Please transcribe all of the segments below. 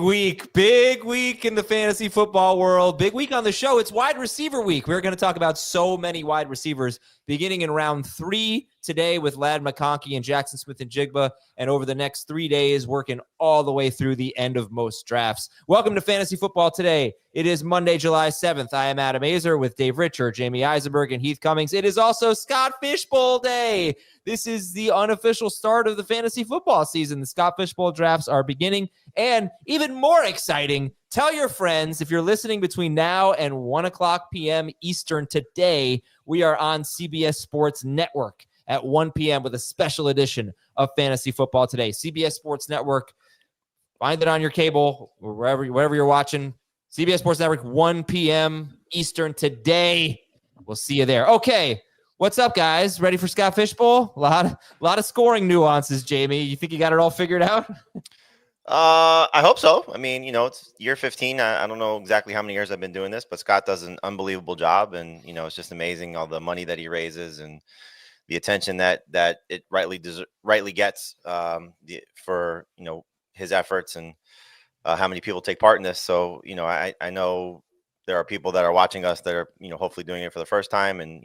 Big week in the fantasy football world. Big week on the show. It's wide receiver week. We're going to talk about so many wide receivers beginning in round 3 today with Ladd McConkey and Jackson Smith-Njigba, and over the next 3 days working all the way through the end of most drafts. Welcome to Fantasy Football Today. It is Monday, July 7th. I am Adam Azer with Dave Richard, Jamie Eisenberg, and Heath Cummings. It is also Scott Fishbowl Day. This is the unofficial start of the fantasy football season. The Scott Fishbowl drafts are beginning, and even more exciting, tell your friends, if you're listening between now and 1 o'clock p.m. Eastern today, we are on CBS Sports Network at 1 p.m. with a special edition of Fantasy Football Today. CBS Sports Network, find it on your cable, or wherever you're watching. CBS Sports Network, 1 p.m. Eastern today. We'll see you there. Okay, what's up, guys? Ready for Scott Fishbowl? A lot of scoring nuances, Jamie. You think you got it all figured out? I hope so. I mean, it's year 15. I don't know exactly how many years I've been doing this, but Scott does an unbelievable job, and it's just amazing all the money that he raises and the attention that it rightly gets for his efforts and how many people take part in this. So I know there are people that are watching us that are hopefully doing it for the first time, and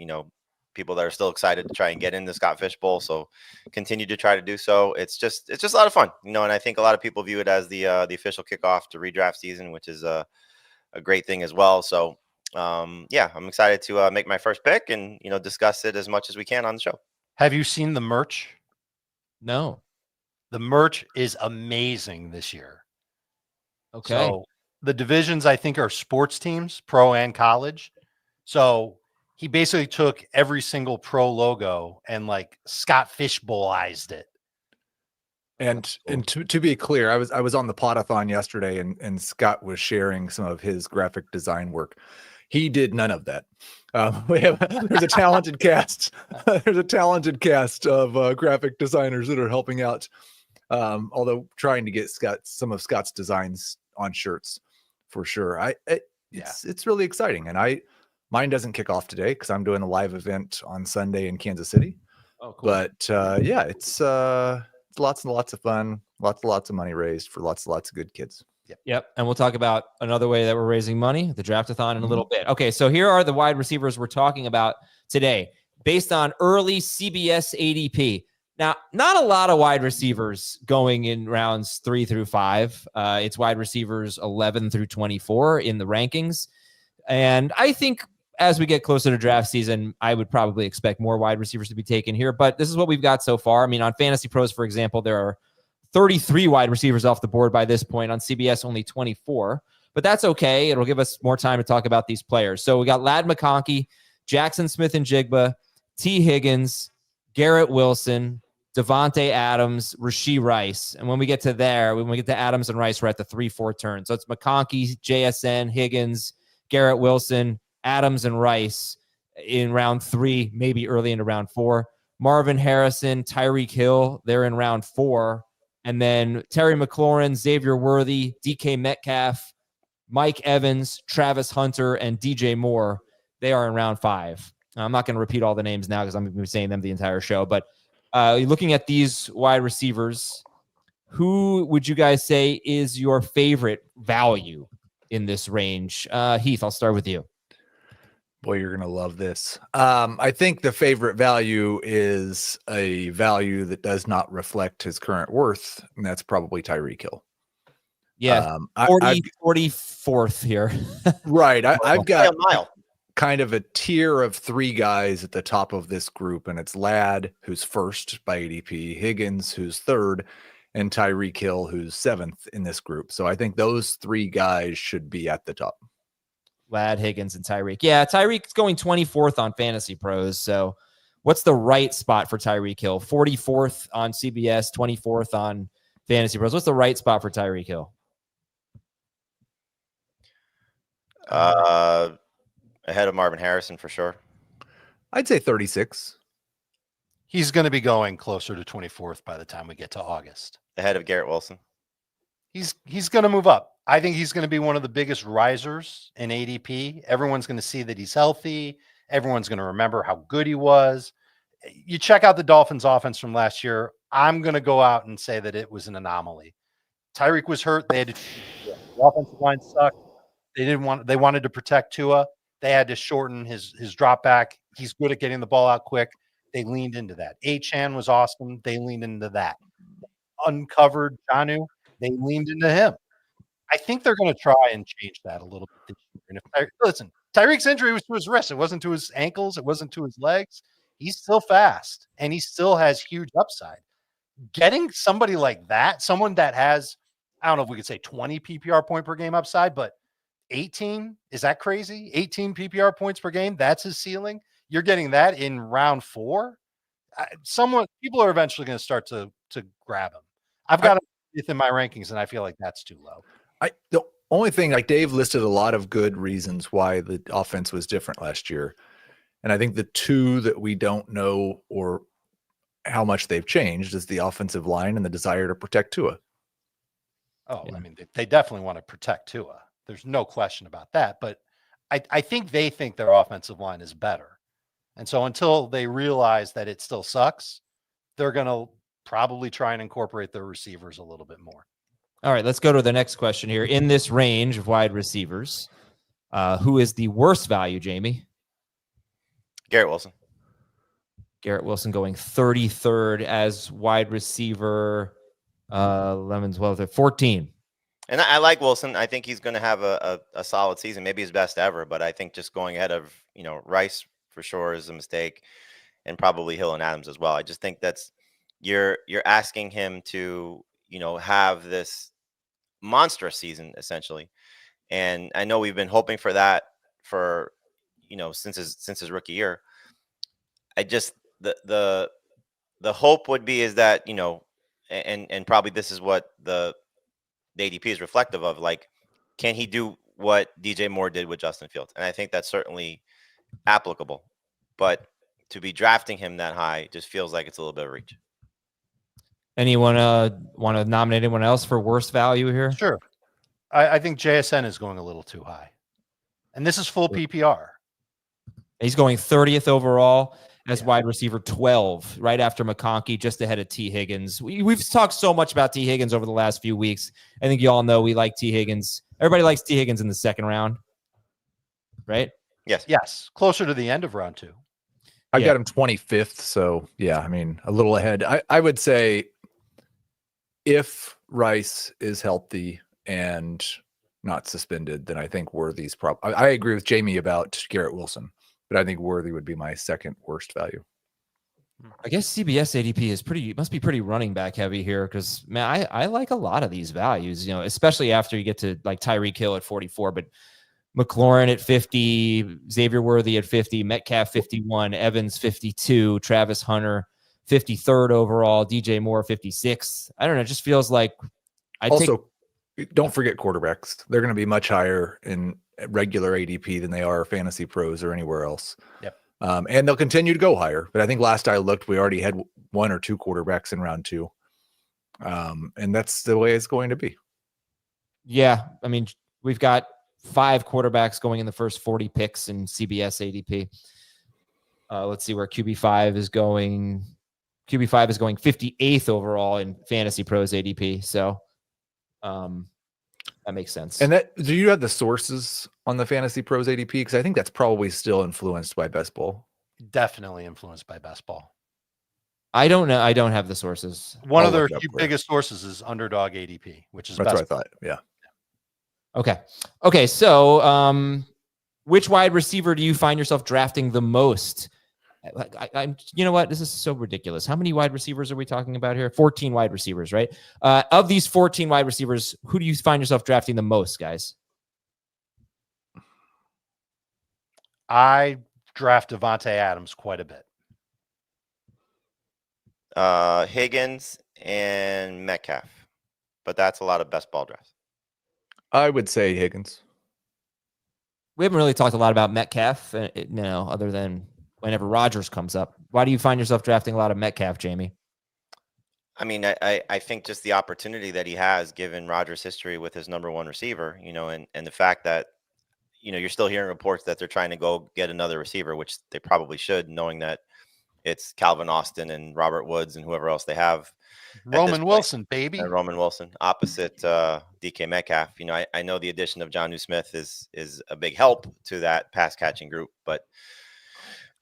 people that are still excited to try and get into Scott Fishbowl. So continue to try to do so. It's just a lot of fun, and I think a lot of people view it as the official kickoff to redraft season, which is a great thing as well. So I'm excited to make my first pick and discuss it as much as we can on the show. Have you seen the merch? No. The merch is amazing this year. Okay. So the divisions, I think, are sports teams, pro and college. So he basically took every single pro logo and Scott Fishbowlized it. And to be clear, I was on the Podathon yesterday, and Scott was sharing some of his graphic design work. He did none of that. There's a talented cast. There's a talented cast of graphic designers that are helping out. Although trying to get some of Scott's designs on shirts for sure. It's really exciting, and mine doesn't kick off today because I'm doing a live event on Sunday in Kansas City. Oh, cool. But it's lots and lots of fun, lots of money raised for lots of good kids. Yep. And we'll talk about another way that we're raising money, the Draftathon, in a little bit. Okay, so here are the wide receivers we're talking about today based on early CBS ADP. Now, not a lot of wide receivers going in rounds 3 through 5. It's wide receivers 11 through 24 in the rankings. And I think as we get closer to draft season, I would probably expect more wide receivers to be taken here. But this is what we've got so far. I mean, on Fantasy Pros, for example, there are 33 wide receivers off the board by this point. On CBS, only 24. But that's okay. It'll give us more time to talk about these players. So we got Ladd McConkey, Jackson Smith-Njigba, T. Higgins, Garrett Wilson, Devontae Adams, Rashee Rice. And when we get to Adams and Rice, we're at the 3-4 turn. So it's McConkey, JSN, Higgins, Garrett Wilson, Adams, and Rice in round 3, maybe early into round 4. Marvin Harrison, Tyreek Hill, they're in round 4. And then Terry McLaurin, Xavier Worthy, DK Metcalf, Mike Evans, Travis Hunter, and DJ Moore, they are in round 5. I'm not going to repeat all the names now because I'm going to be saying them the entire show. But looking at these wide receivers, who would you guys say is your favorite value in this range? Heath, I'll start with you. Boy, you're going to love this. I think the favorite value is a value that does not reflect his current worth, and that's probably Tyreek Hill. Yeah, 44th here. Right. I've got kind of a tier of 3 guys at the top of this group, and it's Ladd, who's first by ADP, Higgins, who's third, and Tyreek Hill, who's 7th in this group. So I think those 3 guys should be at the top. Ladd, Higgins, and Tyreek. Yeah, Tyreek's going 24th on Fantasy Pros. So what's the right spot for Tyreek Hill? 44th on CBS, 24th on Fantasy Pros. What's the right spot for Tyreek Hill? Ahead of Marvin Harrison for sure. I'd say 36. He's going to be going closer to 24th by the time we get to August. Ahead of Garrett Wilson. He's going to move up. I think he's going to be one of the biggest risers in ADP. Everyone's going to see that he's healthy. Everyone's going to remember how good he was. You check out the Dolphins offense from last year. I'm going to go out and say that it was an anomaly. Tyreek was hurt. They had to. The offensive line sucked. They wanted to protect Tua. They had to shorten his drop back. He's good at getting the ball out quick. They leaned into that. Achan was awesome. They leaned into that. Uncovered Janu. They leaned into him. I think they're going to try and change that a little bit this year. And listen, Tyreek's injury was to his wrist. It wasn't to his ankles. It wasn't to his legs. He's still fast, and he still has huge upside. Getting somebody like that, someone that has, I don't know if we could say 20 PPR point per game upside, but 18, is that crazy? 18 PPR points per game, that's his ceiling. You're getting that in round 4. People are eventually going to start to grab him. I've got him within my rankings, and I feel like that's too low. The only thing, like Dave listed a lot of good reasons why the offense was different last year. And I think the two that we don't know or how much they've changed is the offensive line and the desire to protect Tua. Oh, yeah. I mean, they definitely want to protect Tua. There's no question about that. But I think they think their offensive line is better. And so until they realize that it still sucks, they're going to probably try and incorporate their receivers a little bit more. All right, let's go to the next question here. In this range of wide receivers, who is the worst value, Jamie? Garrett Wilson. Garrett Wilson going 33rd as wide receiver, 11, 12, 14. And I like Wilson. I think he's going to have a solid season, maybe his best ever. But I think just going ahead of, Rice for sure is a mistake, and probably Hill and Adams as well. I just think that's you're asking him to, have this monstrous season essentially. And I know we've been hoping for that for, since his rookie year. I just the hope would be is that, and probably this is what the ADP is reflective of, like, can he do what DJ Moore did with Justin Fields? And I think that's certainly applicable, but to be drafting him that high just feels like it's a little bit of reach. Anyone want to nominate anyone else for worst value here? Sure. I think JSN is going a little too high. And this is full PPR. He's going 30th overall as wide receiver 12, right after McConkey, just ahead of T. Higgins. We've talked so much about T. Higgins over the last few weeks. I think you all know we like T. Higgins. Everybody likes T. Higgins in the second round, right? Yes. Closer to the end of round 2. I got him 25th. So, yeah, I mean, a little ahead. I would say if Rice is healthy and not suspended, then I think Worthy's probably. I agree with Jamie about Garrett Wilson, but I think Worthy would be my second worst value. I guess CBS ADP must be pretty running back heavy here, because, man, I like a lot of these values, especially after you get to like Tyreek Hill at 44, but McLaurin at 50, Xavier Worthy at 50, Metcalf 51, Evans 52, Travis Hunter 53rd overall, DJ Moore 56. I don't know. It just feels like don't forget quarterbacks. They're going to be much higher in regular ADP than they are Fantasy Pros or anywhere else. Yep. And they'll continue to go higher. But I think last I looked, we already had 1 or 2 quarterbacks in round 2. And that's the way it's going to be. Yeah. I mean, we've got 5 quarterbacks going in the first 40 picks in CBS ADP. Let's see where QB5 is going. QB5 is going 58th overall in Fantasy Pros ADP. So that makes sense. And do you have the sources on the Fantasy Pros ADP? Because I think that's probably still influenced by Best Ball. Definitely influenced by Best Ball. I don't know. I don't have the sources. One of their biggest sources is Underdog ADP, which is that's Best what I thought. Yeah. Okay. So, which wide receiver do you find yourself drafting the most? You know what? This is so ridiculous. How many wide receivers are we talking about here? 14 wide receivers, right? Of these 14 wide receivers, who do you find yourself drafting the most, guys? I draft Devontae Adams quite a bit. Higgins and Metcalf, but that's a lot of best ball drafts. I would say Higgins. We haven't really talked a lot about Metcalf, other than whenever Rodgers comes up. Why do you find yourself drafting a lot of Metcalf, Jamie? I mean, I think just the opportunity that he has, given Rodgers' history with his number 1 receiver, and the fact that, you're still hearing reports that they're trying to go get another receiver, which they probably should, knowing that it's Calvin Austin and Robert Woods and whoever else they have. Roman Wilson, baby. And Roman Wilson opposite DK Metcalf. I know the addition of Jonnu Smith is a big help to that pass catching group, but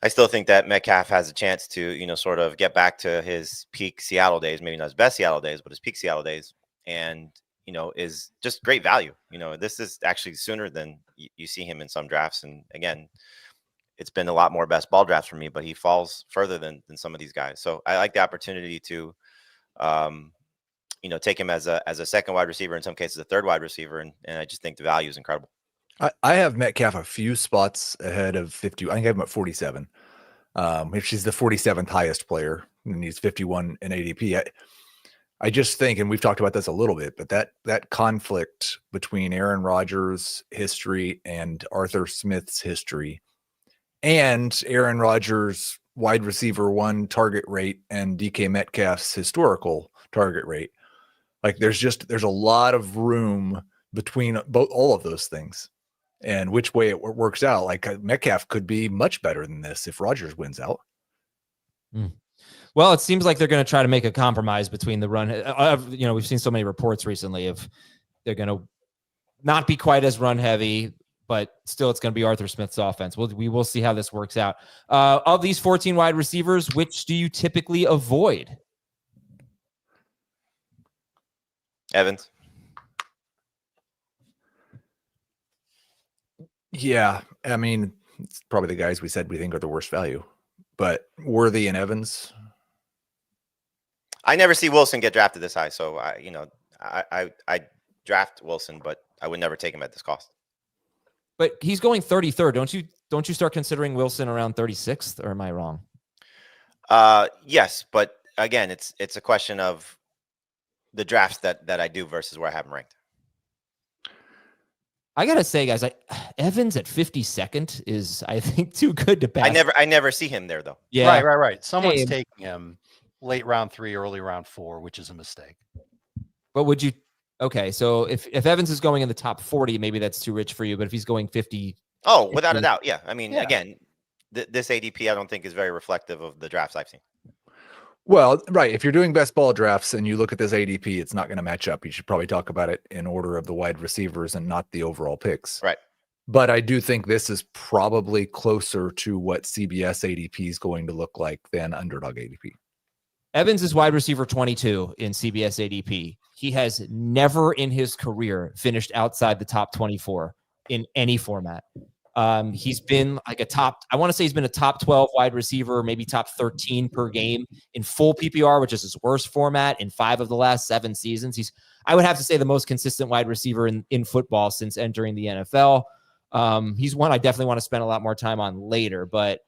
I still think that Metcalf has a chance to, sort of get back to his peak Seattle days, maybe not his best Seattle days, but his peak Seattle days. And, is just great value. This is actually sooner than you see him in some drafts. And again, it's been a lot more best ball drafts for me, but he falls further than some of these guys. So I like the opportunity to, take him as a second wide receiver, in some cases, a third wide receiver. And I just think the value is incredible. I have Metcalf a few spots ahead of 50. I think I have him at 47. If she's the 47th highest player, and he's 51 in ADP. I just think, and we've talked about this a little bit, but that conflict between Aaron Rodgers' history and Arthur Smith's history, and Aaron Rodgers' wide receiver one target rate and DK Metcalf's historical target rate, like there's a lot of room between all of those things. And which way it works out, like Metcalf could be much better than this if Rodgers wins out. Well, it seems like they're going to try to make a compromise between the run. We've seen so many reports recently of they're going to not be quite as run heavy, but still it's going to be Arthur Smith's offense. We will see how this works out. Of these 14 wide receivers, which do you typically avoid? Evans. Yeah, I mean, it's probably the guys we said we think are the worst value, but Worthy and Evans. I never see Wilson get drafted this high, so I draft Wilson, but I would never take him at this cost. But he's going 33rd. Don't you start considering Wilson around 36th, or am I wrong? Yes, but again, it's a question of the drafts that I do versus where I have him ranked. I gotta say, guys, Evans at 52nd is, I think, too good to pass. I never see him there though. Yeah, right. Someone's taking him late round 3, early round 4, which is a mistake. But would you? Okay, so if Evans is going in the top 40, maybe that's too rich for you. But if he's going 50, without a doubt, yeah. I mean, again, this ADP I don't think is very reflective of the drafts I've seen. Well, right. If you're doing best ball drafts and you look at this ADP, it's not going to match up. You should probably talk about it in order of the wide receivers and not the overall picks. Right. But I do think this is probably closer to what CBS ADP is going to look like than Underdog ADP. Evans is wide receiver 22 in CBS ADP. He has never in his career finished outside the top 24 in any format. He's been like I want to say he's been a top 12 wide receiver, maybe top 13 per game in full PPR, which is his worst format in 5 of the last 7 seasons. I would have to say the most consistent wide receiver in football since entering the NFL. He's one I definitely want to spend a lot more time on later, but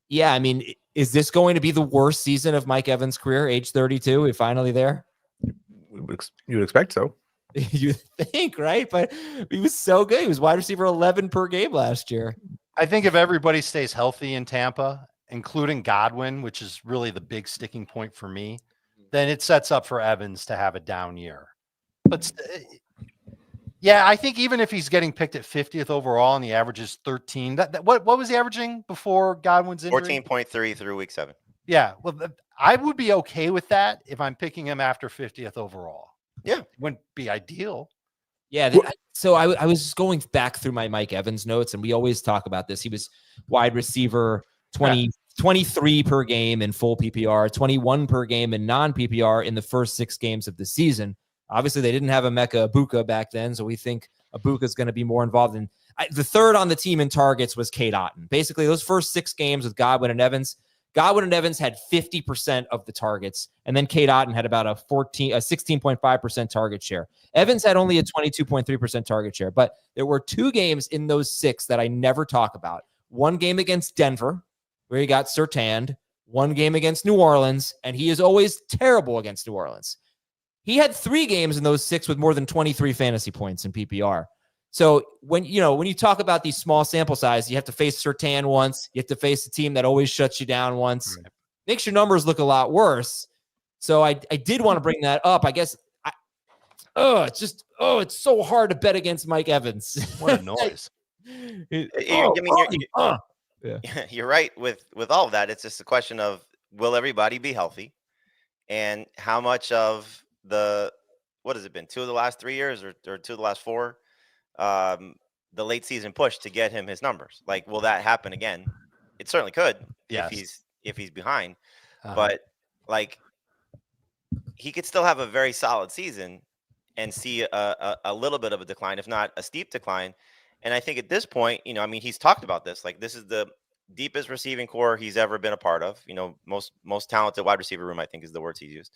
yeah, I mean, is this going to be the worst season of Mike Evans' career, age 32? We're finally there. You would expect so. You think, right? But he was so good. He was wide receiver 11 per game last year. I think if everybody stays healthy in Tampa, including Godwin, which is really the big sticking point for me, then it sets up for Evans to have a down year. But yeah, I think even if he's getting picked at 50th overall and the average is 13, what was he averaging before Godwin's injury? 14.3 through week 7. Yeah, well, I would be okay with that if I'm picking him after 50th overall. Yeah, it wouldn't be ideal. Yeah, so I was going back through my Mike Evans notes, and we always talk about this. He was wide receiver 23 per game in full PPR, 21 per game in non-PPR in the first 6 games of the season. Obviously, they didn't have Emeka Egbuka back then, so we think Egbuka is going to be more involved in. The third on the team in targets was Cade Otton. Basically, those first 6 games with Godwin and Evans had 50% of the targets, and then Cade Otton had about a 16.5% target share. Evans had only a 22.3% target share, but there were 2 games in those 6 that I never talk about. One game against Denver, where he got Surtained, one game against New Orleans, and he is always terrible against New Orleans. He had 3 games in those 6 with more than 23 fantasy points in PPR. So when you talk about these small sample size, you have to face Surtain once, you have to face a team that always shuts you down once. Right. Makes your numbers look a lot worse. So I did want to bring that up. I guess it's so hard to bet against Mike Evans. What a noise. You're right with all of that. It's just a question of will everybody be healthy? And how much of what has it been? 2 of the last 3 years or 2 of the last 4, um, the late season push to get him his numbers. Like, will that happen again? It certainly could Yes. if he's behind, Uh-huh. but like he could still have a very solid season and see a little bit of a decline, if not a steep decline. And I think at this point, I mean, he's talked about this. Like, this is the deepest receiving core he's ever been a part of. Most talented wide receiver room, I think, is the words he's used,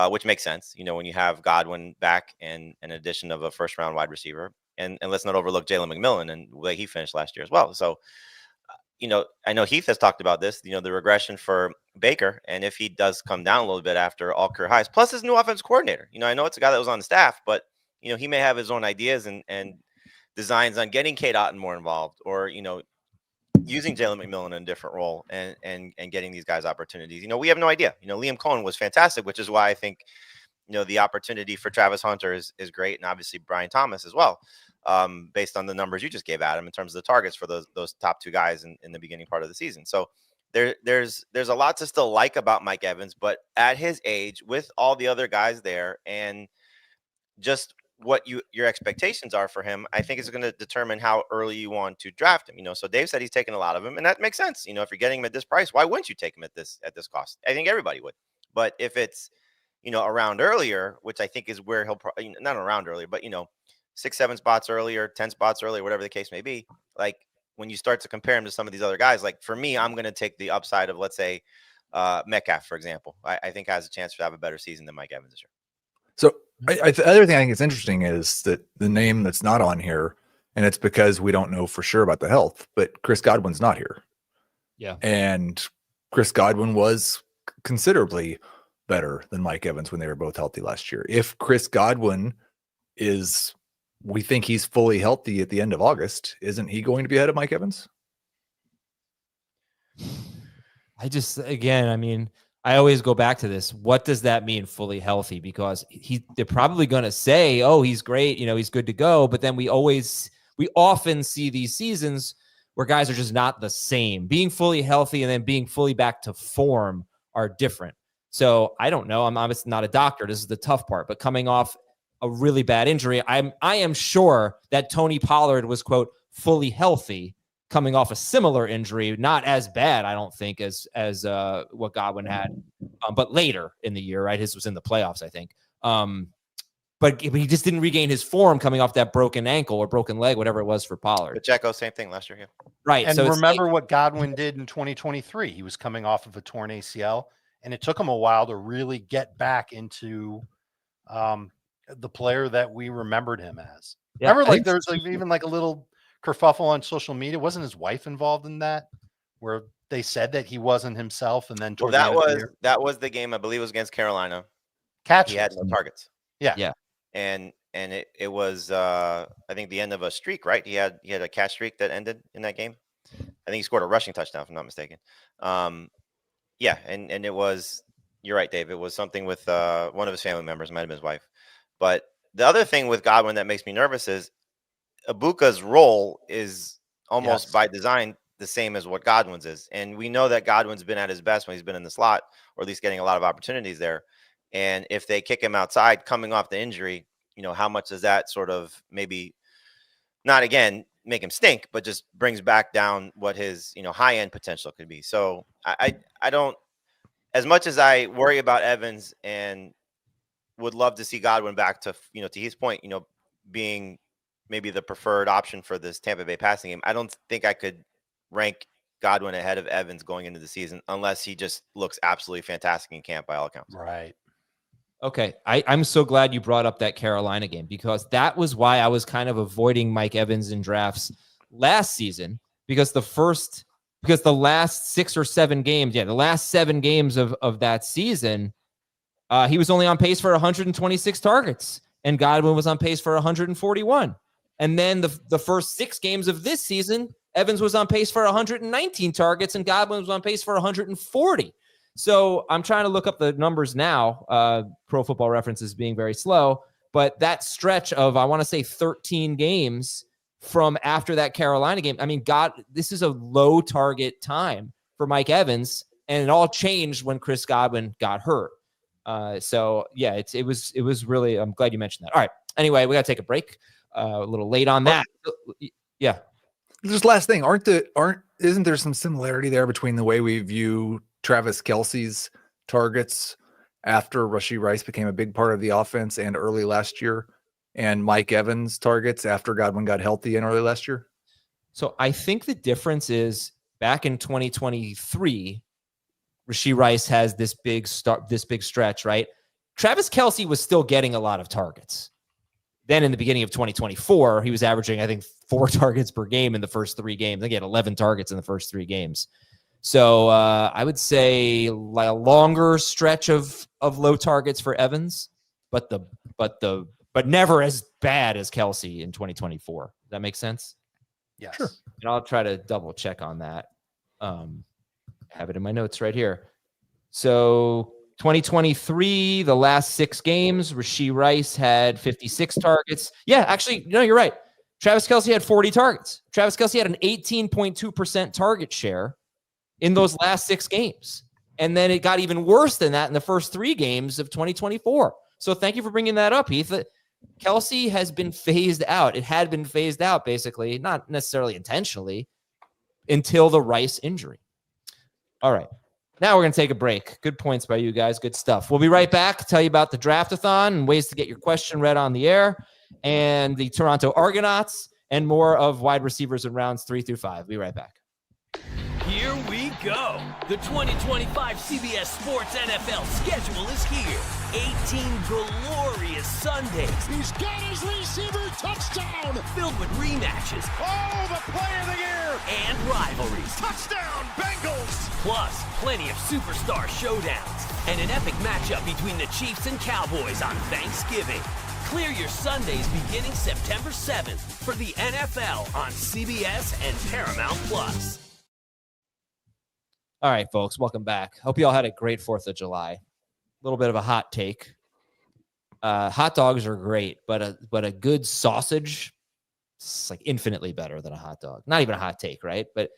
which makes sense. When you have Godwin back and an addition of a first round wide receiver, and let's not overlook Jalen McMillan and the way he finished last year as well. So, I know Heath has talked about this, the regression for Baker. And if he does come down a little bit after all career highs, plus his new offense coordinator, I know it's a guy that was on the staff, but, he may have his own ideas and designs on getting Kate Otten more involved, or, using Jalen McMillan in a different role and getting these guys opportunities. We have no idea. Liam Cohen was fantastic, which is why I think, the opportunity for Travis Hunter is great. And obviously Brian Thomas as well. Based on the numbers you just gave Adam in terms of the targets for those top 2 guys in the beginning part of the season. So there's a lot to still like about Mike Evans, but at his age, with all the other guys there, and just what your expectations are for him, I think is going to determine how early you want to draft him. So Dave said he's taking a lot of him, and that makes sense. If you're getting him at this price, why wouldn't you take him at this cost? I think everybody would. But if it's around earlier, which I think is where he'll probably, not around earlier, but 6, 7 spots earlier, 10 spots earlier, whatever the case may be. Like, when you start to compare him to some of these other guys, like, for me, I'm going to take the upside of, let's say, Metcalf, for example. I think has a chance to have a better season than Mike Evans this year. So the other thing I think is interesting is that the name that's not on here, and it's because we don't know for sure about the health, but Chris Godwin's not here. Yeah. And Chris Godwin was considerably better than Mike Evans when they were both healthy last year. If Chris Godwin we think he's fully healthy at the end of August, isn't he going to be ahead of Mike Evans? I always go back to this. What does that mean, fully healthy? Because they're probably going to say, oh, he's great, he's good to go. But then we often see these seasons where guys are just not the same. Being fully healthy and then being fully back to form are different. So I don't know. I'm obviously not a doctor. This is the tough part. But coming off a really bad injury, I am sure that Tony Pollard was, quote, fully healthy coming off a similar injury, not as bad, I don't think, as what Godwin had, but later in the year, right? His was in the playoffs, I think. But he just didn't regain his form coming off that broken ankle or broken leg, whatever it was for Pollard. Pacheco, same thing last year. Yeah. Right. And so remember what Godwin did in 2023. He was coming off of a torn ACL, and it took him a while to really get back into the player that we remembered him as. Yeah, remember, there's even a little kerfuffle on social media. Wasn't his wife involved in that, where they said that he wasn't himself? And then that was the game, I believe it was against Carolina. He had no targets. Yeah. And it was I think the end of a streak, right? He had a catch streak that ended in that game. I think he scored a rushing touchdown, if I'm not mistaken. Yeah, and it was, you're right, Dave. It was something with one of his family members, might have been his wife. But the other thing with Godwin that makes me nervous is Ibuka's role is almost by design the same as what Godwin's is. And we know that Godwin's been at his best when he's been in the slot, or at least getting a lot of opportunities there. And if they kick him outside coming off the injury, how much does that sort of maybe not, again, make him stink, but just brings back down what his, high end potential could be. So I don't, as much as I worry about Evans and would love to see Godwin back to, to his point, being maybe the preferred option for this Tampa Bay passing game, I don't think I could rank Godwin ahead of Evans going into the season unless he just looks absolutely fantastic in camp by all accounts. Right. Okay. I'm so glad you brought up that Carolina game, because that was why I was kind of avoiding Mike Evans in drafts last season, because the last 6 or 7 games, the last 7 games of that season, he was only on pace for 126 targets, and Godwin was on pace for 141. And then the first 6 games of this season, Evans was on pace for 119 targets, and Godwin was on pace for 140. So I'm trying to look up the numbers now. Pro Football Reference is being very slow, but that stretch of, I want to say, 13 games from after that Carolina game, I mean, this is a low target time for Mike Evans. And it all changed when Chris Godwin got hurt. So yeah, it was really, I'm glad you mentioned that. All right. Anyway, we got to take a break. A little late on that. Yeah. Just last thing, isn't there some similarity there between the way we view Travis Kelce's targets after Rashee Rice became a big part of the offense and early last year, and Mike Evans' targets after Godwin got healthy and early last year? So I think the difference is back in 2023, Rashee Rice has this big stretch, right? Travis Kelce was still getting a lot of targets. Then in the beginning of 2024, he was averaging, I think, 4 targets per game in the first 3 games. I think he had 11 targets in the first 3 games. So I would say like a longer stretch of low targets for Evans, but never as bad as Kelce in 2024. Does that make sense? Yeah, sure. And I'll try to double check on that. Have it in my notes right here. So 2023, the last 6 games, Rashee Rice had 56 targets. Yeah, actually, no, you're right. Travis Kelce had 40 targets. Travis Kelce had an 18.2% target share in those last 6 games. And then it got even worse than that in the first 3 games of 2024. So thank you for bringing that up, Heath. Kelce has been phased out. It had been phased out, basically, not necessarily intentionally, until the Rice injury. All right. Now we're going to take a break. Good points by you guys. Good stuff. We'll be right back. Tell you about the Draftathon and ways to get your question read on the air, and the Toronto Argonauts, and more of wide receivers in rounds 3 through 5. Be right back. Here we go. The 2025 CBS Sports NFL schedule is here. 18 glorious Sundays. He's got his receiver touchdown. Filled with rematches. Oh, the play of the year. And rivalries. Touchdown, Bengals. Plus, plenty of superstar showdowns. And an epic matchup between the Chiefs and Cowboys on Thanksgiving. Clear your Sundays beginning September 7th for the NFL on CBS and Paramount Plus. All right, folks, welcome back. Hope you all had a great 4th of July. A little bit of a hot take. Hot dogs are great, but a good sausage is like infinitely better than a hot dog. Not even a hot take, right? But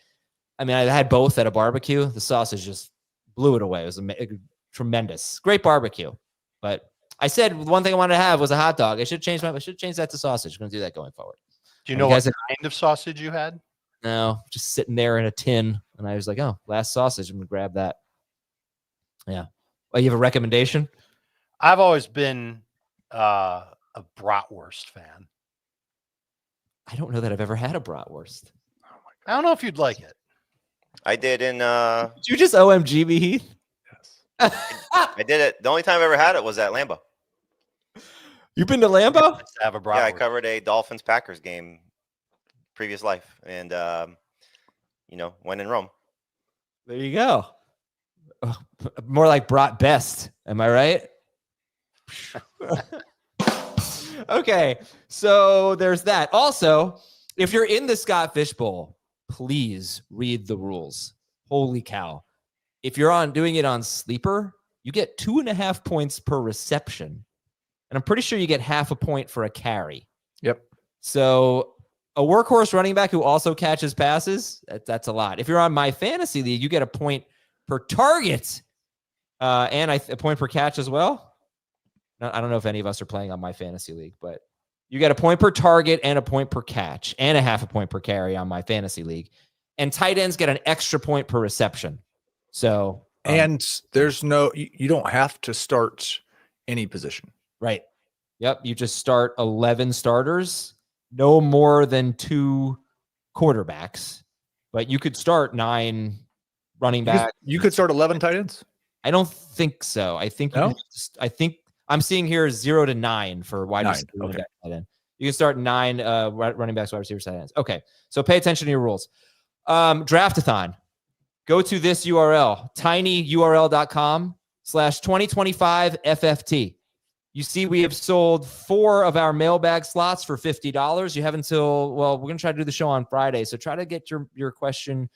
I mean, I had both at a barbecue. The sausage just blew it away. It was tremendous. Great barbecue. But I said one thing I wanted to have was a hot dog. I should change that to sausage. I'm going to do that going forward. Do you know what kind of sausage you had? No, just sitting there in a tin. And I was like, oh, last sausage. I'm going to grab that. Yeah. Well, you have a recommendation? I've always been a bratwurst fan. I don't know that I've ever had a bratwurst. I don't know if you'd like it. I did in Did you just OMG me, Heath? Yes. I did it. The only time I ever had it was at Lambeau. You've been to Lambeau? Have a bratwurst. Yeah, I covered a Dolphins-Packers game previous life, and when in Rome. There you go. Oh, more like brat best. Am I right? Okay, so there's that. Also, if you're in the Scott Fish Bowl, please read the rules. Holy cow. If you're doing it on Sleeper, you get 2.5 points per reception. And I'm pretty sure you get half a point for a carry. Yep. So a workhorse running back who also catches passes, that's a lot. If you're on my fantasy league, you get a point per target and a point per catch as well. I don't know if any of us are playing on my fantasy league, but you get a point per target and a point per catch and a half a point per carry on my fantasy league. And tight ends get an extra point per reception. So, and there's you don't have to start any position. Right. Yep. You just start 11 starters, no more than 2 quarterbacks, but you could start 9 running backs. You could start 11 tight ends. I don't think so. I think I'm seeing here 0 to 9 for wide receiver. Okay. Tight end. You can start 9 running backs, wide receivers, tight ends. Okay. So pay attention to your rules. Draftathon. Go to this URL, tinyurl.com/2025FFT. You see, we have sold 4 of our mailbag slots for $50. You have until, we're going to try to do the show on Friday. So try to get your question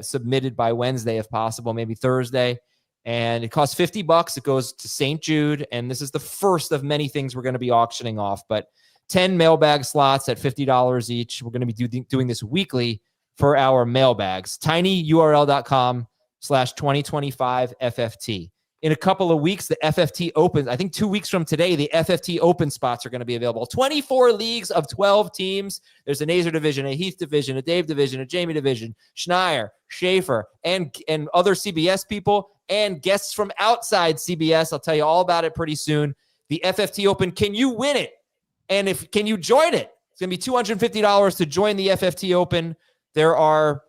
submitted by Wednesday, if possible, maybe Thursday. And it costs $50. It goes to St. Jude. And this is the first of many things we're going to be auctioning off, but 10 mailbag slots at $50 each. We're going to be doing this weekly for our mailbags. tinyurl.com FFT. In a couple of weeks, the FFT opens. I think 2 weeks from today, the FFT open spots are going to be available. 24 leagues of 12 teams. There's a Nazer division, a Heath division, a Dave division, a Jamie division, Schneier, Schaefer, and other CBS people and guests from outside CBS. I'll tell you all about it pretty soon. The FFT Open. Can you win it? And can you join it? It's going to be $250 to join the FFT Open. There are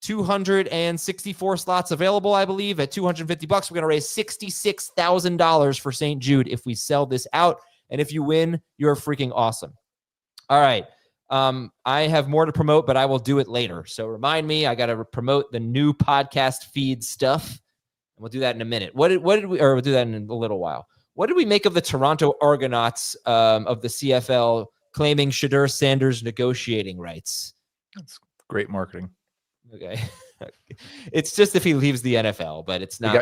264 slots available, I believe. At $250, we're going to raise $66,000 for St. Jude if we sell this out. And if you win, you're freaking awesome. All right. I have more to promote, but I will do it later. So remind me, I got to promote the new podcast feed stuff. And we'll do that in a minute. What did we, or we'll do that in a little while. What did we make of the Toronto Argonauts of the CFL claiming Shadur Sanders' negotiating rights? That's great marketing. Okay. It's just if he leaves the NFL, but it's not.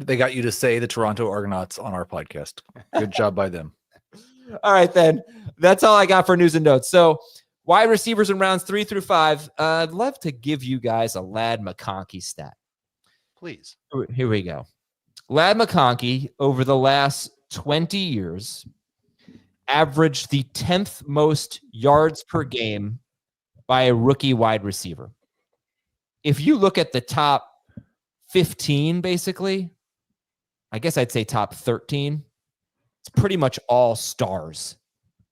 They got you to say the Toronto Argonauts on our podcast. Good job by them. All right, then. That's all I got for news and notes. So wide receivers in rounds 3 through 5. I'd love to give you guys a Ladd McConkey stat. Please. Here we go. Ladd McConkey over the last 20 years averaged the 10th most yards per game by a rookie wide receiver. If you look at the top 15, basically, I guess I'd say top 13, it's pretty much all stars.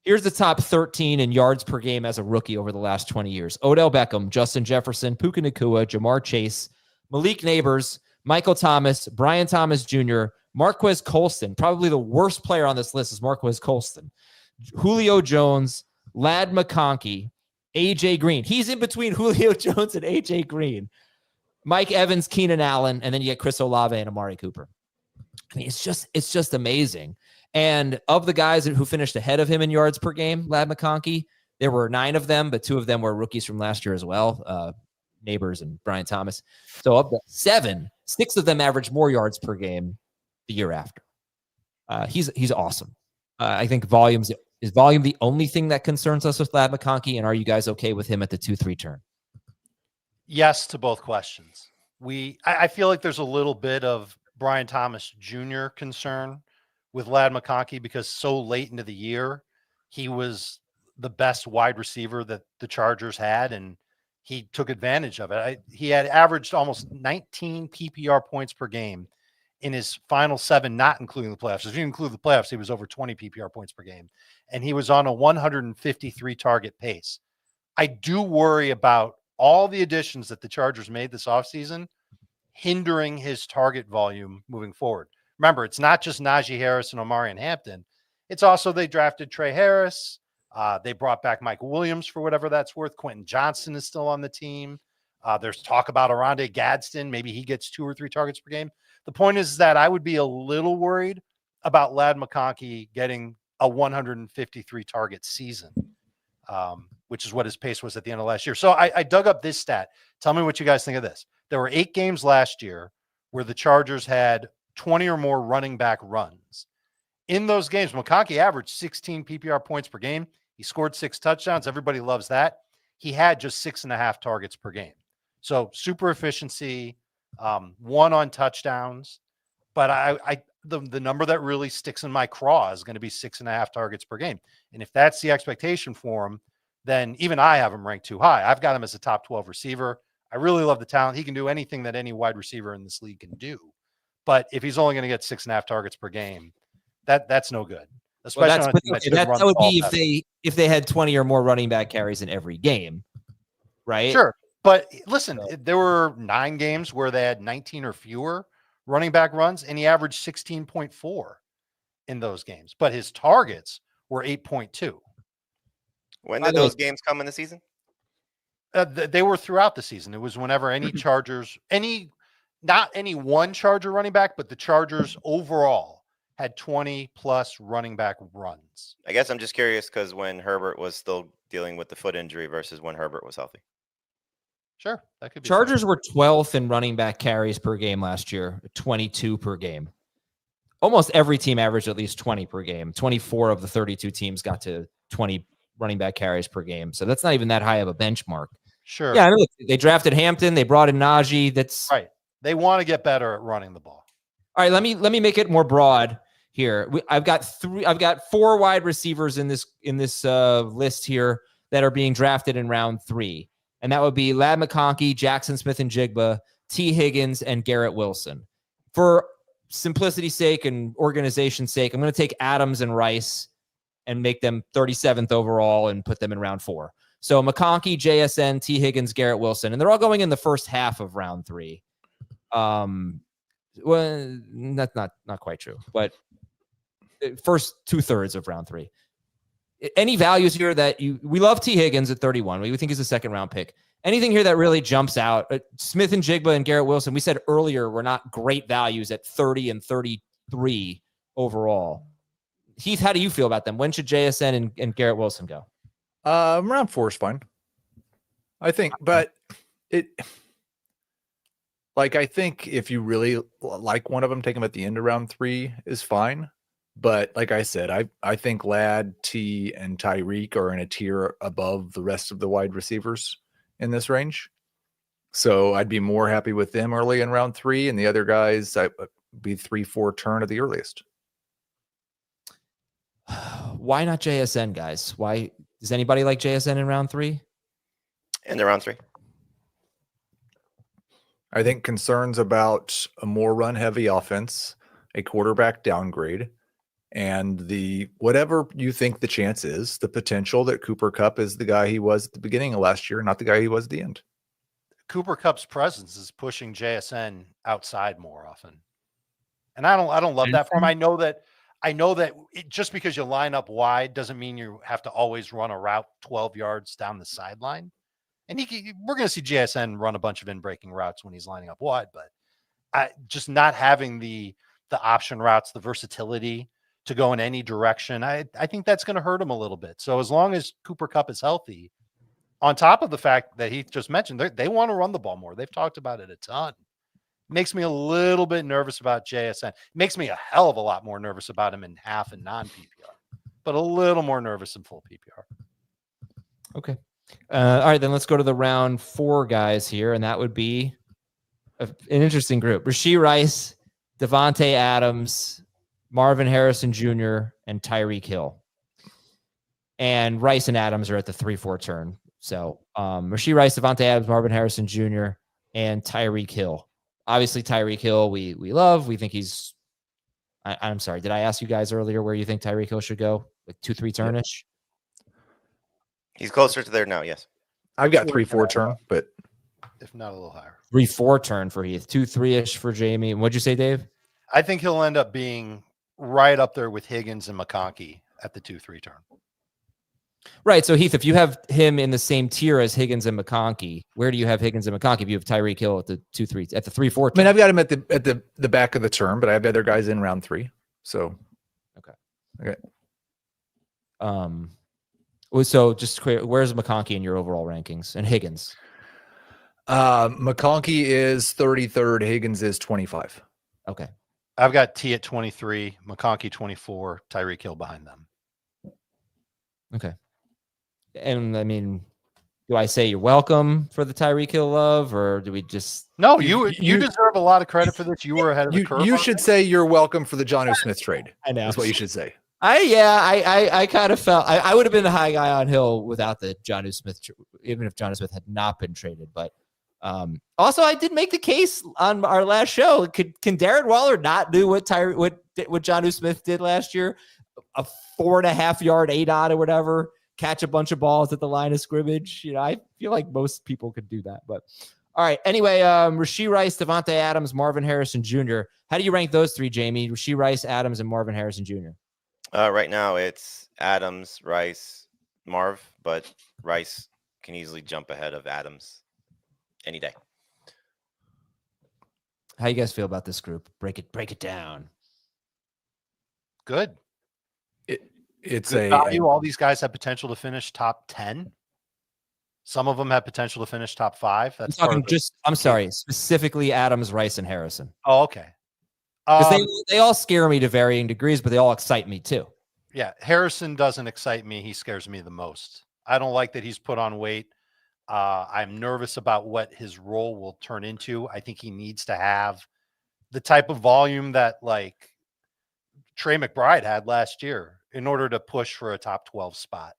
Here's the top 13 in yards per game as a rookie over the last 20 years. Odell Beckham, Justin Jefferson, Puka Nacua, Jamar Chase, Malik Neighbors, Michael Thomas, Brian Thomas Jr., Marquez Colston. Probably the worst player on this list is Marquez Colston. Julio Jones, Ladd McConkey, AJ Green. He's in between Julio Jones and AJ Green. Mike Evans, Keenan Allen, and then you get Chris Olave and Amari Cooper. I mean, it's just amazing. And of the guys who finished ahead of him in yards per game, Ladd McConkey, there were 9 of them, but 2 of them were rookies from last year as well, Neighbors and Brian Thomas. So of the 7, 6 of them averaged more yards per game the year after. He's awesome. I think is volume the only thing that concerns us with Ladd McConkey, and are you guys okay with him at the 2-3 turn? Yes to both questions. I feel like there's a little bit of Brian Thomas Jr. concern with Ladd McConkey because so late into the year, he was the best wide receiver that the Chargers had, and he took advantage of it. He had averaged almost 19 PPR points per game in his final 7, not including the playoffs. If you include the playoffs, he was over 20 PPR points per game, and he was on a 153 target pace. I do worry about all the additions that the Chargers made this offseason hindering his target volume moving forward. Remember, it's not just Najee Harris and Omarion Hampton. It's also they drafted Trey Harris. They brought back Michael Williams for whatever that's worth. Quentin Johnson is still on the team. There's talk about Oronde Gadsden. Maybe he gets 2 or 3 targets per game. The point is that I would be a little worried about Ladd McConkey getting a 153 target season, which is what his pace was at the end of last year. So I dug up this stat. Tell me what you guys think of this. There were 8 games last year where the Chargers had 20 or more running back runs. In those games, McConkey averaged 16 PPR points per game. He scored 6 touchdowns. Everybody loves that. He had just 6.5 targets per game. So super efficiency, 1 on touchdowns. But the number that really sticks in my craw is going to be 6.5 targets per game. And if that's the expectation for him, then even I have him ranked too high. I've got him as a top 12 receiver. I really love the talent. He can do anything that any wide receiver in this league can do. But if he's only going to get 6.5 targets per game, that's no good. Especially that would be if they had 20 or more running back carries in every game, right? Sure. But listen, there were 9 games where they had 19 or fewer running back runs, and he averaged 16.4 in those games. But his targets were 8.2. When did those games come in the season? They were throughout the season. It was whenever any Chargers, not any one Charger running back, but the Chargers overall had 20 plus running back runs. I guess I'm just curious because when Herbert was still dealing with the foot injury versus when Herbert was healthy. Sure. That could be. Chargers were 12th in running back carries per game last year, 22 per game. Almost every team averaged at least 20 per game. 24 of the 32 teams got to 20 running back carries per game. So that's not even that high of a benchmark. Sure. Yeah, I mean, they drafted Hampton. They brought in Najee. That's right. They want to get better at running the ball. All right, let me make it more broad here. I've got 4 wide receivers in this list here that are being drafted in round 3, and that would be Ladd McConkey, Jackson Smith-Njigba, T. Higgins, and Garrett Wilson. For simplicity's sake and organization's sake, I'm going to take Adams and Rice and make them 37th overall and put them in round 4. So McConkey, JSN, T. Higgins, Garrett Wilson, and they're all going in the first half of round 3. Well, that's not quite true, but first 2/3 of round 3. Any values here that we love T. Higgins at 31. We think he's a second round pick. Anything here that really jumps out? Smith-Njigba and Garrett Wilson, we said earlier, were not great values at 30 and 33 overall. Heath, how do you feel about them? When should JSN and Garrett Wilson go? Round 4 is fine, I think, but I think if you really like one of them, take them at the end of round 3 is fine. But like I said, I think Ladd, T, and Tyreek are in a tier above the rest of the wide receivers in this range. So I'd be more happy with them early in round 3, and the other guys, I'd be 3-4 turn at the earliest. Why not JSN, guys? Why does anybody like JSN in round 3? In the round 3. I think concerns about a more run-heavy offense, a quarterback downgrade, and the whatever you think the chance is, the potential that Cooper Kupp is the guy he was at the beginning of last year, not the guy he was at the end. Cooper Kupp's presence is pushing JSN outside more often, and I don't love that for him. I know that just because you line up wide doesn't mean you have to always run a route 12 yards down the sideline. And we're going to see JSN run a bunch of in-breaking routes when he's lining up wide, but just not having the option routes, the versatility to go in any direction, I think that's going to hurt him a little bit. So as long as Cooper Kupp is healthy, on top of the fact that he just mentioned, they want to run the ball more. They've talked about it a ton. Makes me a little bit nervous about JSN. Makes me a hell of a lot more nervous about him in half and non-PPR, but a little more nervous in full PPR. Okay. All right, then let's go to the round 4 guys here, and that would be an interesting group. Rashee Rice, Devontae Adams, Marvin Harrison Jr., and Tyreek Hill. And Rice and Adams are at the 3-4 turn. So Rashee Rice, Devontae Adams, Marvin Harrison Jr., and Tyreek Hill. Obviously, Tyreek Hill we love. We think he's I'm sorry, did I ask you guys earlier where you think Tyreek Hill should go? Like 2-3 turnish? He's closer to there now, yes. I've got 3-4 turn, but if not a little higher. 3-4 turn for Heath, 2-3-ish for Jamie. What'd you say, Dave? I think he'll end up being right up there with Higgins and McConkey at the 2-3 turn. Right. So Heath, if you have him in the same tier as Higgins and McConkey, where do you have Higgins and McConkey? If you have Tyreek Hill at the 2-3, at the 3-4 turn? I mean, I've got him at the back of the turn, but I have other guys in round 3. So okay. So just clear, where's McConkey in your overall rankings and Higgins? McConkey is 33rd. Higgins is 25. Okay. I've got T at 23, McConkey 24, Tyreek Hill behind them. Okay. And I mean, do I say you're welcome for the Tyreek Hill love, or do we just? No, you deserve a lot of credit for this. You were ahead of the curve. You should say you're welcome for the Jonnu Smith trade. I know. That's what you should say. I kind of felt I would have been the high guy on Hill without the Jonnu Smith, even if Jonnu Smith had not been traded. But also, I did make the case on our last show. Can Darren Waller not do what Jonnu Smith did last year? A 4.5-yard ADOT or whatever, catch a bunch of balls at the line of scrimmage. You know, I feel like most people could do that. But all right. Anyway, Rashee Rice, Devontae Adams, Marvin Harrison Jr. How do you rank those 3, Jamie? Rashee Rice, Adams, and Marvin Harrison Jr. Right now it's Adams, Rice, Marv, but Rice can easily jump ahead of Adams any day. How you guys feel about this group? Break it down. Good. It's good value. All these guys have potential to finish top 10. Some of them have potential to finish top 5. That's I'm sorry, specifically Adams, Rice, and Harrison. Oh, okay. Because they all scare me to varying degrees, but they all excite me too. Yeah, Harrison doesn't excite me. He scares me the most. I don't like that he's put on weight. I'm nervous about what his role will turn into. I think he needs to have the type of volume that like Trey McBride had last year in order to push for a top 12 spot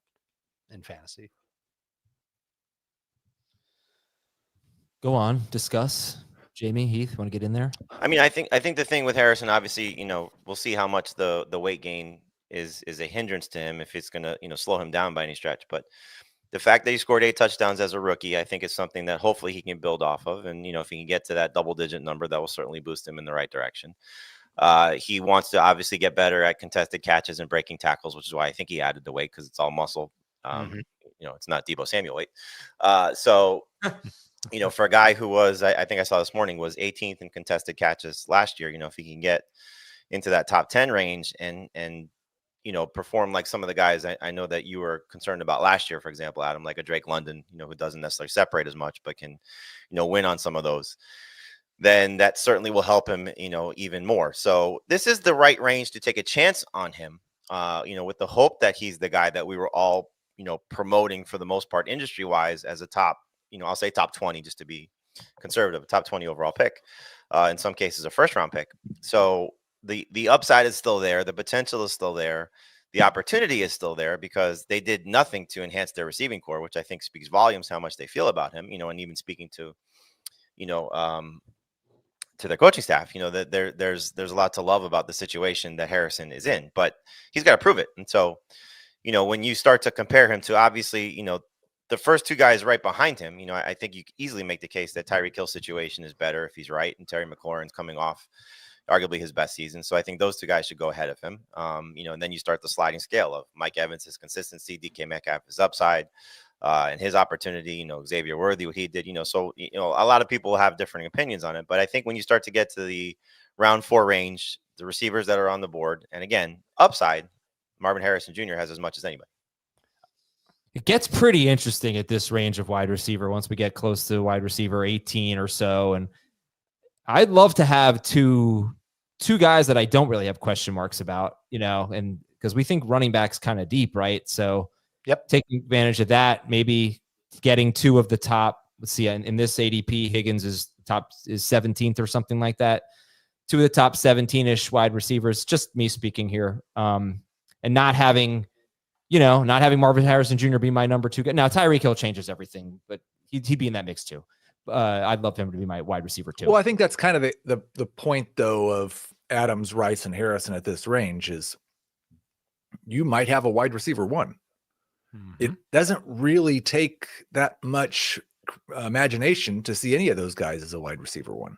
in fantasy. Go on, discuss. Jamie, Heath, want to get in there? I mean, I think the thing with Harrison, obviously, we'll see how much the weight gain is a hindrance to him if it's going to, slow him down by any stretch. But the fact that he scored 8 touchdowns as a rookie, I think is something that hopefully he can build off of. And, if he can get to that double-digit number, that will certainly boost him in the right direction. He wants to obviously get better at contested catches and breaking tackles, which is why I think he added the weight, because it's all muscle. It's not Deebo Samuel weight. For a guy who was, I think I saw this morning, was 18th in contested catches last year, if he can get into that top 10 range and perform like some of the guys I know that you were concerned about last year, for example, Adam, like a Drake London, who doesn't necessarily separate as much, but can, win on some of those, then that certainly will help him, even more. So this is the right range to take a chance on him, with the hope that he's the guy that we were all, promoting for the most part, industry wise, as a top, I'll say top 20, just to be conservative, a top 20 overall pick, in some cases a first round pick. So the upside is still there. The potential is still there. The opportunity is still there, because they did nothing to enhance their receiving core, which I think speaks volumes how much they feel about him, and even speaking to, to their coaching staff, that there's a lot to love about the situation that Harrison is in, but he's got to prove it. And so, when you start to compare him to, obviously, the first two guys right behind him, I think you can easily make the case that Tyreek Hill's situation is better if he's right, and Terry McLaurin's coming off arguably his best season. So I think those two guys should go ahead of him. And then you start the sliding scale of Mike Evans, his consistency, DK Metcalf, his upside, and his opportunity, Xavier Worthy, what he did, so, a lot of people have different opinions on it. But I think when you start to get to the round 4 range, the receivers that are on the board, and again, upside, Marvin Harrison Jr. has as much as anybody. It gets pretty interesting at this range of wide receiver once we get close to wide receiver 18 or so. And I'd love to have two guys that I don't really have question marks about, and because we think running back's kind of deep, right? So taking advantage of that, maybe getting 2 of the top, let's see, in this ADP, Higgins is 17th or something like that. 2 of the top 17-ish wide receivers, just me speaking here. And not having Marvin Harrison Jr. be my number 2 guy. Now, Tyreek Hill changes everything, but he'd be in that mix too. I'd love him to be my wide receiver too. Well, I think that's kind of the point, though, of Adams, Rice, and Harrison at this range is you might have a wide receiver 1. It doesn't really take that much imagination to see any of those guys as a wide receiver 1.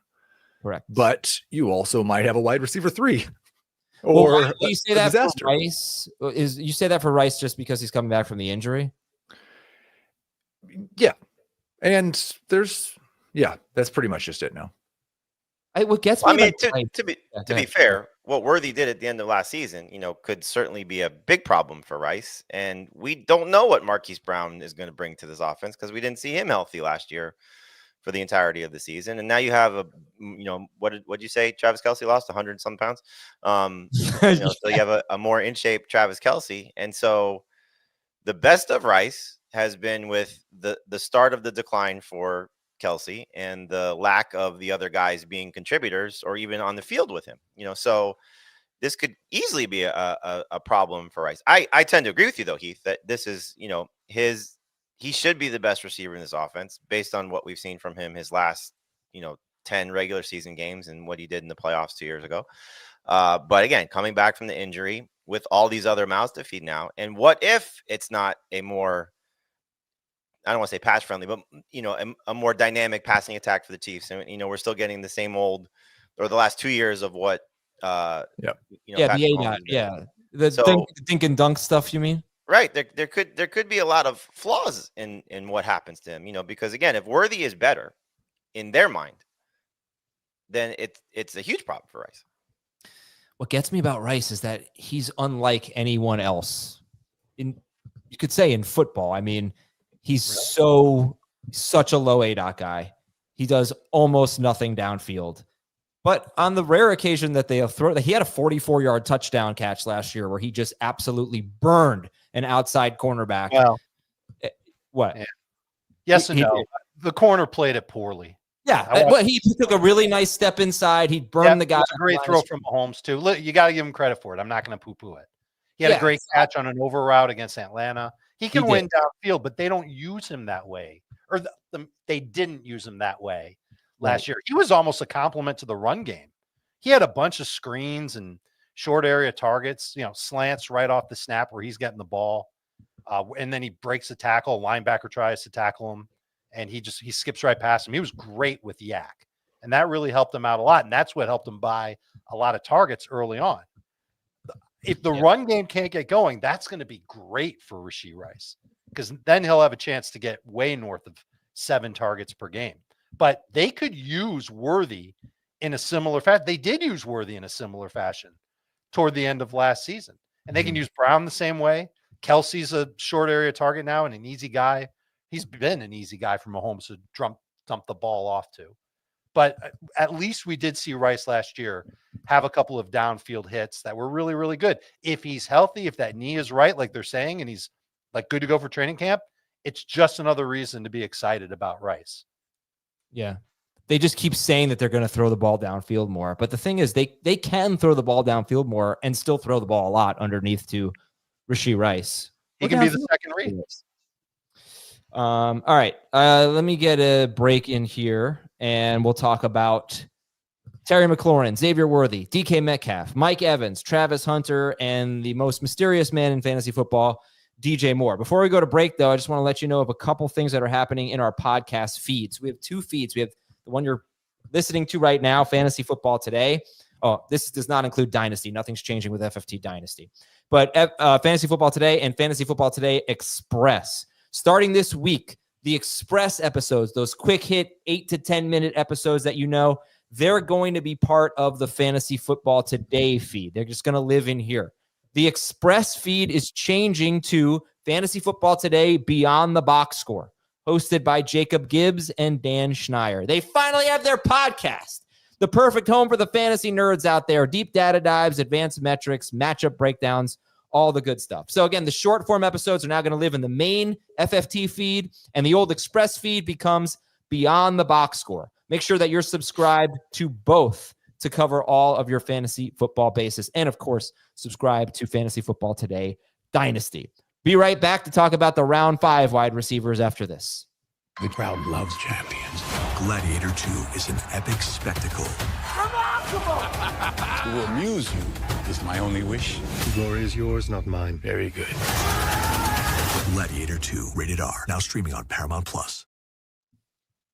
Correct. But you also might have a wide receiver 3. Or you say that for Rice? You say that for Rice just because he's coming back from the injury? Yeah. And that's pretty much just it now. What gets me, to be fair, what Worthy did at the end of last season, could certainly be a big problem for Rice. And we don't know what Marquise Brown is going to bring to this offense, because we didn't see him healthy last year for the entirety of the season. And now you have what'd you say? Travis Kelce lost 100 and some pounds. So you have a more in shape Travis Kelce. And so the best of Rice has been with the start of the decline for Kelce and the lack of the other guys being contributors or even on the field with him, so this could easily be a problem for Rice. I tend to agree with you though, Heath, that this is, he should be the best receiver in this offense based on what we've seen from him his last, 10 regular season games and what he did in the playoffs 2 years ago. But again, coming back from the injury with all these other mouths to feed now. And what if it's not a more, I don't want to say pass friendly, but, a more dynamic passing attack for the Chiefs. And, we're still getting the same old, or the last 2 years of what, the dink and dunk stuff, you mean? Right. There could be a lot of flaws in what happens to him, because again, if Worthy is better in their mind, then it's a huge problem for Rice. What gets me about Rice is that he's unlike anyone else you could say in football. I mean, he's such a low ADOT guy. He does almost nothing downfield. But on the rare occasion that he had a 44-yard touchdown catch last year where he just absolutely burned an outside cornerback. Well, what? Yes and He no. did. The corner played it poorly. Yeah, I want- but he took a really nice step inside. He burned the guy. It was a great throw from Mahomes too. You got to give him credit for it. I'm not going to poo-poo it. He had a great catch on an over route against Atlanta. He can win downfield, but they don't use him that way, or they didn't use him that way last year. He was almost a compliment to the run game. He had a bunch of screens and short area targets, slants right off the snap where he's getting the ball, and then he breaks a tackle. A linebacker tries to tackle him, and he skips right past him. He was great with Yak, and that really helped him out a lot, and that's what helped him buy a lot of targets early on. If the run game can't get going, that's going to be great for Rashee Rice, because then he'll have a chance to get way north of 7 targets per game. But they could use Worthy in a similar fashion. They did use Worthy in a similar fashion toward the end of last season. And they can use Brown the same way. Kelsey's a short area target now and an easy guy. He's been an easy guy for Mahomes to dump the ball off to. But at least we did see Rice last year have a couple of downfield hits that were really, really good. If he's healthy, if that knee is right, like they're saying, and he's like good to go for training camp, it's just another reason to be excited about Rice. Yeah. They just keep saying that they're going to throw the ball downfield more. But the thing is, they can throw the ball downfield more and still throw the ball a lot underneath to Rashee Rice. He can be the second read. All right. Let me get a break in here, and we'll talk about Terry McLaurin, Xavier Worthy, DK Metcalf, Mike Evans, Travis Hunter, and the most mysterious man in fantasy football, DJ Moore. Before we go to break, though, I just want to let you know of a couple things that are happening in our podcast feeds. We have 2 feeds. We have the one you're listening to right now, Fantasy Football Today. Oh, this does not include Dynasty. Nothing's changing with FFT Dynasty. But Fantasy Football Today and Fantasy Football Today Express. Starting this week, the Express episodes, those quick hit 8 to 10 minute episodes that they're going to be part of the Fantasy Football Today feed. They're just going to live in here. The Express feed is changing to Fantasy Football Today Beyond the Box Score, hosted by Jacob Gibbs and Dan Schneier. They finally have their podcast, the perfect home for the fantasy nerds out there. Deep data dives, advanced metrics, matchup breakdowns, all the good stuff. So again, the short form episodes are now going to live in the main FFT feed, and the old Express feed becomes Beyond the Box Score. Make sure that you're subscribed to both to cover all of your fantasy football bases. And of course, subscribe to Fantasy Football Today Dynasty. Be right back to talk about the round 5 wide receivers after this. The crowd loves champions. Gladiator 2 is an epic spectacle. To amuse you is my only wish. The glory is yours, not mine. Very good. Gladiator 2, rated R. Now streaming on Paramount Plus.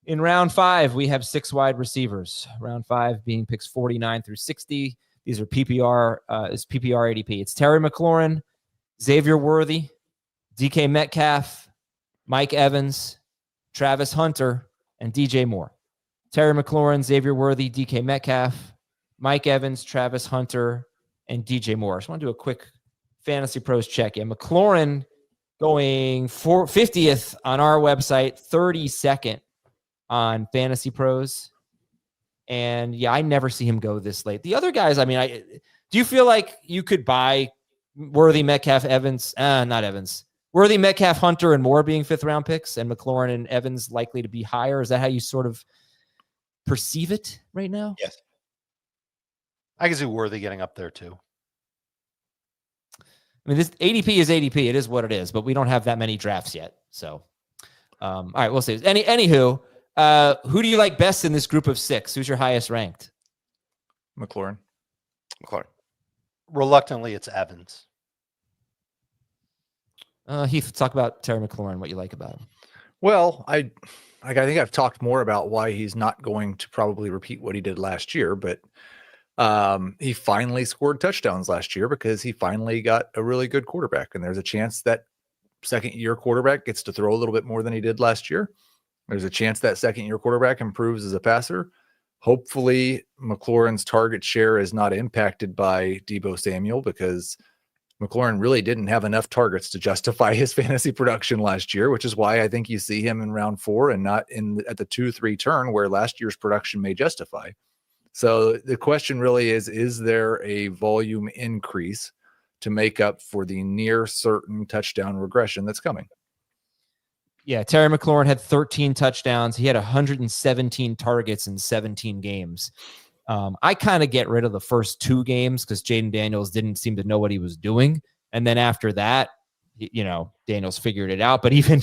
In round 5, we have 6 wide receivers. Round 5 being picks 49 through 60. These are PPR ADP. It's Terry McLaurin, Xavier Worthy, DK Metcalf, Mike Evans, Travis Hunter, and DJ Moore. Terry McLaurin, Xavier Worthy, DK Metcalf, Mike Evans, Travis Hunter, and DJ Moore. I just want to do a quick Fantasy Pros check. Yeah, McLaurin going 50th on our website, 32nd on Fantasy Pros. And yeah, I never see him go this late. The other guys, do you feel like you could buy Worthy, Metcalf, Evans? Not Evans. Worthy, Metcalf, Hunter, and Moore being 5th round picks, and McLaurin and Evans likely to be higher? Is that how you sort of perceive it right now? Yes. I can see Worthy getting up there too. This ADP is ADP. It is what it is, but we don't have that many drafts yet. So, all right, we'll see. Anywho, who do you like best in this group of 6? Who's your highest ranked? McLaurin. Reluctantly, it's Evans. Heath, talk about Terry McLaurin, what you like about him. Well, I think I've talked more about why he's not going to probably repeat what he did last year, but he finally scored touchdowns last year because he finally got a really good quarterback. And there's a chance that second-year quarterback gets to throw a little bit more than he did last year. There's a chance that second-year quarterback improves as a passer. Hopefully, McLaurin's target share is not impacted by Deebo Samuel, because McLaurin really didn't have enough targets to justify his fantasy production last year, which is why I think you see him in round 4 and not at the 2-3 turn where last year's production may justify. So the question really is there a volume increase to make up for the near certain touchdown regression that's coming? Yeah, Terry McLaurin had 13 touchdowns. He had 117 targets in 17 games. I kind of get rid of the first 2 games because Jaden Daniels didn't seem to know what he was doing. And then after that, Daniels figured it out. But even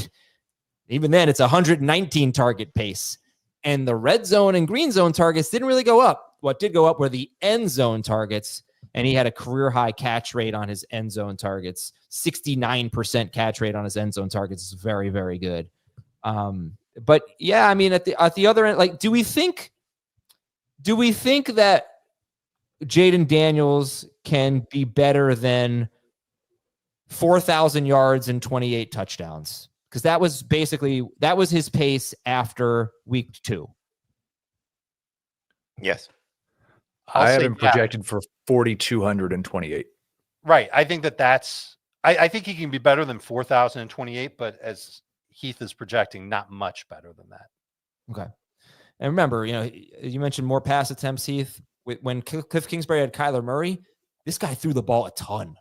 then, it's 119 target pace. And the red zone and green zone targets didn't really go up. What did go up were the end zone targets. And he had a career high catch rate on his end zone targets. 69% catch rate on his end zone targets is very, very good. But yeah, I mean, at the other end, like, do we think that Jaden Daniels can be better than 4,000 yards and 28 touchdowns? Because that was his pace after week 2. Yes. I'll I have say him projected for 4,228. Right. I think that's I think he can be better than 4,028, but as Heath is projecting, not much better than that. Okay. And remember, you mentioned more pass attempts, Heath. When Cliff Kingsbury had Kyler Murray, this guy threw the ball a ton.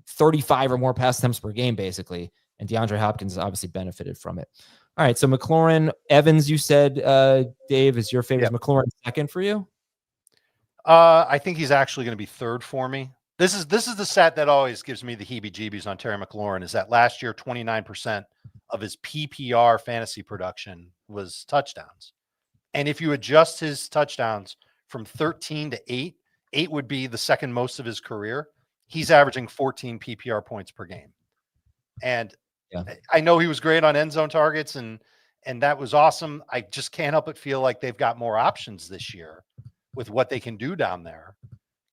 35 or more pass attempts per game, basically. And DeAndre Hopkins obviously benefited from it. All right. So McLaurin, Evans, you said, Dave, is your favorite. Yep. McLaurin second for you? I think he's actually going to be third for me. This is the stat that always gives me the heebie-jeebies on Terry McLaurin, is that last year 29% of his PPR fantasy production was touchdowns. And if you adjust his touchdowns from 13 to 8, 8 would be the second most of his career. He's averaging 14 PPR points per game. And I know he was great on end zone targets, and that was awesome. I just can't help but feel like they've got more options this year with what they can do down there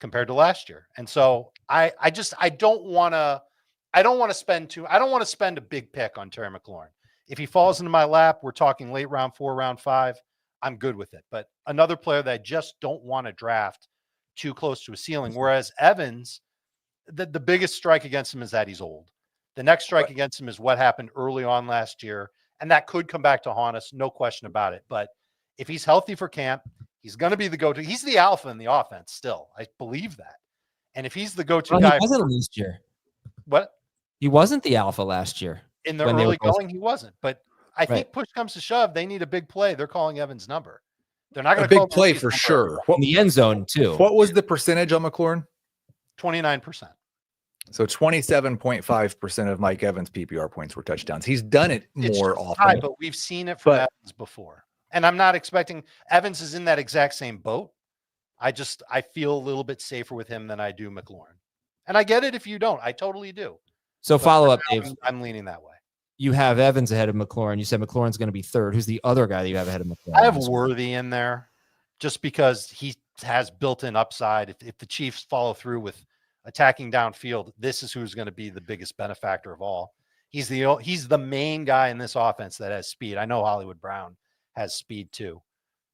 compared to last year. And so I don't want to spend a big pick on Terry McLaurin. If he falls into my lap, we're talking late round 4, round 5, I'm good with it. But another player that I just don't want to draft too close to a ceiling. Whereas Evans, the biggest strike against him is that he's old. The next strike against him is what happened early on last year. And that could come back to haunt us. No question about it. But if he's healthy for camp, he's going to be the go-to. He's the alpha in the offense still. I believe that. And if he's the go-to guy. He wasn't last year. What? He wasn't the alpha last year. In the early going, he wasn't. But I think push comes to shove, they need a big play. They're calling Evans' number. They're not going to call big play for sure. In the end zone, too. What was the percentage on McLaurin? 29%. So 27.5% of Mike Evans' PPR points were touchdowns. He's done it more often. High, but we've seen it from Evans before. And I'm not expecting Evans is in that exact same boat. I feel a little bit safer with him than I do McLaurin. And I get it if you don't. I totally do. So follow up, Dave. I'm leaning that way. You have Evans ahead of McLaurin. You said McLaurin's going to be third. Who's the other guy that you have ahead of McLaurin? I have Worthy in there just because he has built-in upside. If the Chiefs follow through with attacking downfield, this is who's going to be the biggest benefactor of all. He's the main guy in this offense that has speed. I know Hollywood Brown has speed too,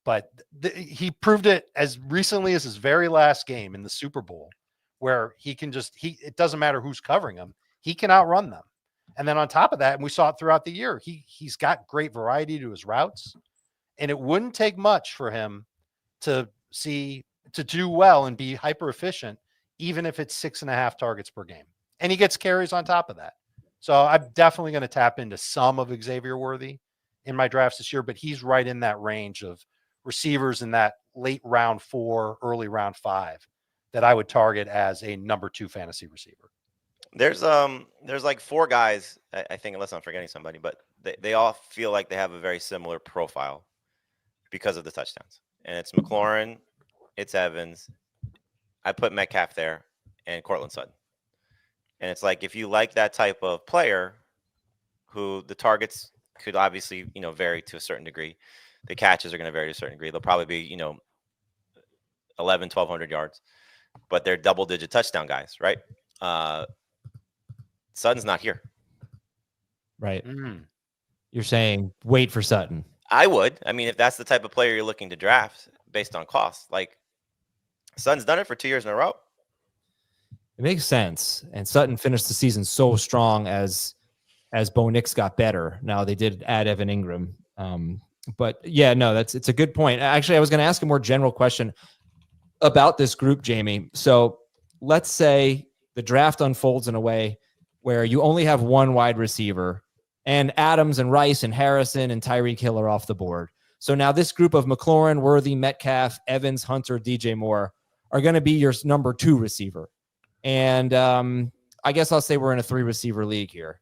but he proved it as recently as his very last game in the Super Bowl, where he can it doesn't matter who's covering him. He can outrun them. And then on top of that, and we saw it throughout the year, he's got great variety to his routes, and it wouldn't take much for him to do well and be hyper efficient, even if it's 6.5 targets per game. And he gets carries on top of that. So I'm definitely going to tap into some of Xavier Worthy in my drafts this year, but he's right in that range of receivers in that late round 4, early round 5 that I would target as a number 2 fantasy receiver. There's like 4 guys, I think, unless I'm forgetting somebody, but they all feel like they have a very similar profile because of the touchdowns. And it's McLaurin, it's Evans, I put Metcalf there, and Cortland Sutton. And it's like, if you like that type of player who the targets could obviously, vary to a certain degree. The catches are going to vary to a certain degree. They'll probably be, 1,200 yards, but they're double-digit touchdown guys, right? Sutton's not here. Right. You're saying wait for Sutton. I would. I mean, if that's the type of player you're looking to draft based on cost, like Sutton's done it for 2 years in a row. It makes sense. And Sutton finished the season so strong as Bo Nix got better. Now they did add Evan Ingram. But yeah, no, it's a good point. Actually, I was going to ask a more general question about this group, Jamie. So let's say the draft unfolds in a way where you only have one wide receiver And Adams and Rice and Harrison and Tyreek Hill are off the board. So now this group of McLaurin, Worthy, Metcalf, Evans, Hunter, DJ Moore are going to be your number 2 receiver. And I guess I'll say we're in a 3-receiver league here.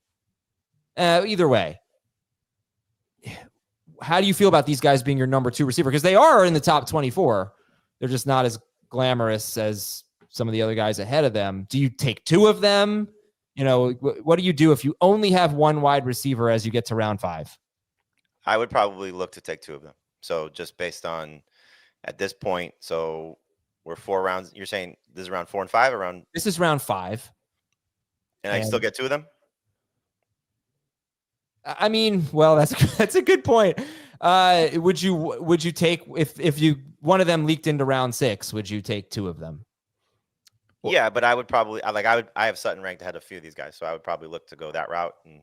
Either way, how do you feel about these guys being your number 2 receiver? Because they are in the top 24. They're just not as glamorous as some of the other guys ahead of them. Do you take 2 of them? You know, what do you do if you only have 1 wide receiver as you get to round 5? I would probably look to take 2 of them. So just based on at this point, so we're 4 rounds. You're saying this is round 4 and 5 or round? This is round 5. And I can still get 2 of them? I mean, well, that's a good point. Would you take if you one of them leaked into round 6? Would you take 2 of them? Yeah, but I would probably I have Sutton ranked ahead of a few of these guys, so I would probably look to go that route. And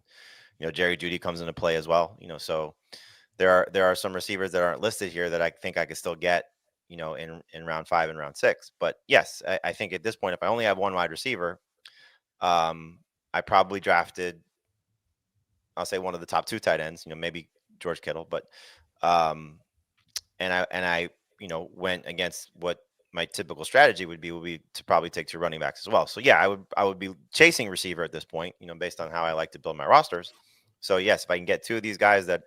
Jerry Jeudy comes into play as well. So there are some receivers that aren't listed here that I think I could still get. In round 5 and round 6. But yes, I think at this point, if I only have 1 wide receiver, I probably drafted, I'll say one of the top 2 tight ends, maybe George Kittle, but and I went against what my typical strategy would be to probably take 2 running backs as well. So yeah, I would be chasing receiver at this point, based on how I like to build my rosters. So yes, if I can get 2 of these guys that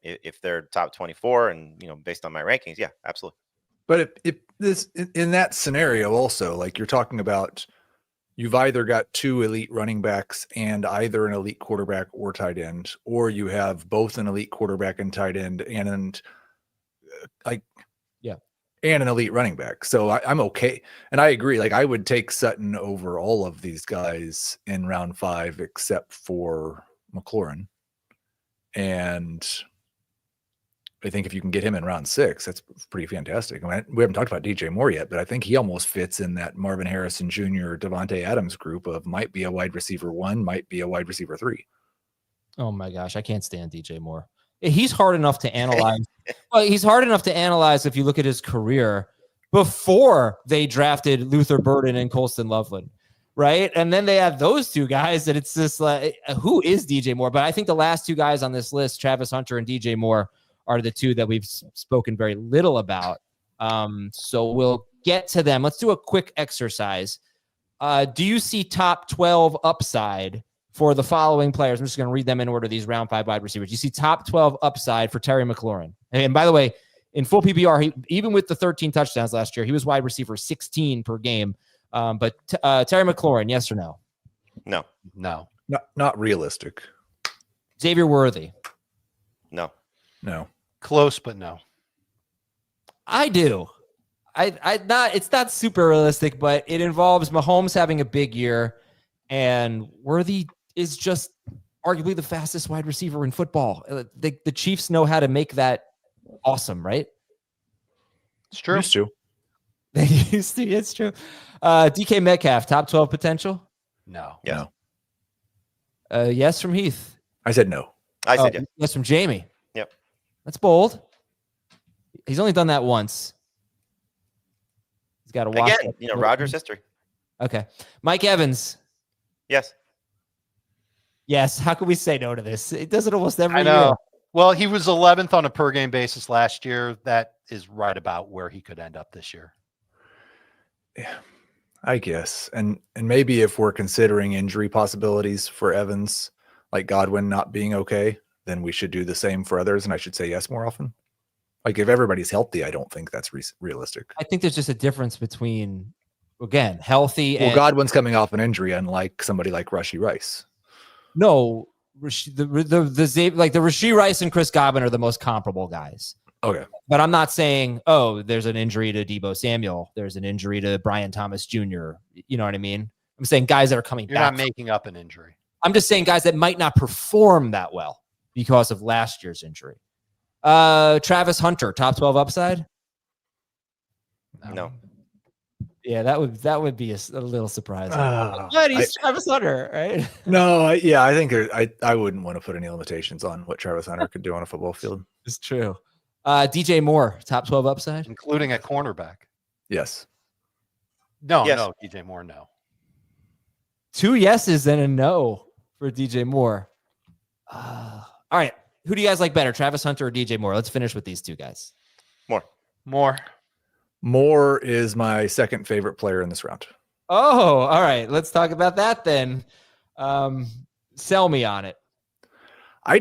if they're top 24 and based on my rankings, yeah, absolutely. But if this in that scenario also, like you're talking about, you've either got 2 elite running backs and either an elite quarterback or tight end, or you have both an elite quarterback and tight end and an elite running back. So I'm okay. And I agree. Like I would take Sutton over all of these guys in round 5, except for McLaurin. And I think if you can get him in round 6, that's pretty fantastic. I mean, we haven't talked about DJ Moore yet, but I think he almost fits in that Marvin Harrison Jr., Devontae Adams group of might be a wide receiver 1, might be a wide receiver 3. Oh my gosh, I can't stand DJ Moore. He's hard enough to analyze. Well, he's hard enough to analyze if you look at his career before they drafted Luther Burden and Colston Loveland, right? And then they have those 2 guys that it's just like, who is DJ Moore? But I think the last 2 guys on this list, Travis Hunter and DJ Moore, are the 2 that we've spoken very little about. So we'll get to them. Let's do a quick exercise. Do you see top 12 upside for the following players? I'm just going to read them in order, these round 5 wide receivers. You see top 12 upside for Terry McLaurin. And by the way, in full PPR, even with the 13 touchdowns last year, he was wide receiver 16 per game. But Terry McLaurin, yes or no? No. Not realistic. Xavier Worthy. No. Close, but no. I do. It's not super realistic, but it involves Mahomes having a big year, and Worthy is just arguably the fastest wide receiver in football. The Chiefs know how to make that awesome, right? It's true. Used to. They used to. It's true. DK Metcalf, top 12 potential? No. Yes. No. Yes from Heath. I said no. I said yes. Yes from Jamie. Yep. That's bold. He's only done that once. He's got to watch. Again, Rodgers history. Okay. Mike Evans. Yes. Yes. How can we say no to this? It does it almost every I know. year. Well, he was 11th on a per game basis last year. That is right about where he could end up this year. Yeah, I guess. And maybe if we're considering injury possibilities for Evans, like Godwin not being okay, then we should do the same for others. And I should say yes more often. Like if everybody's healthy, I don't think that's realistic. I think there's just a difference between, again, healthy and Godwin's coming off an injury, unlike somebody like Rashee Rice. No, the Rashee Rice and Chris Godwin are the most comparable guys. Okay. But I'm not saying, oh, there's an injury to Deebo Samuel. There's an injury to Brian Thomas Jr. You know what I mean? I'm saying guys that are coming back. You're not making up an injury. I'm just saying guys that might not perform that well because of last year's injury. Travis Hunter, top 12 upside? No. Yeah, that would be a little surprising. But he's Travis Hunter, right? No, I think I wouldn't want to put any limitations on what Travis Hunter could do on a football field. It's true. DJ Moore, top 12 upside? Including a cornerback. Yes. No, Yes. no, DJ Moore, no. 2 yeses and a no for DJ Moore. All right. Who do you guys like better, Travis Hunter or DJ Moore? Let's finish with these two guys. More. Moore is my second favorite player in this round. Oh, all right. Let's talk about that then. Sell me on it. I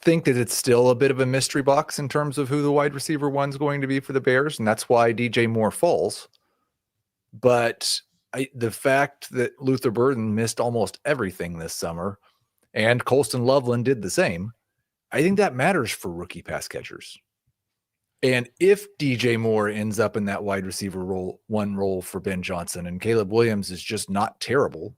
think that it's still a bit of a mystery box in terms of who the wide receiver one's going to be for the Bears, and that's why DJ Moore falls. But the fact that Luther Burden missed almost everything this summer and Colston Loveland did the same, I think that matters for rookie pass catchers. And if DJ Moore ends up in that wide receiver role for Ben Johnson and Caleb Williams is just not terrible,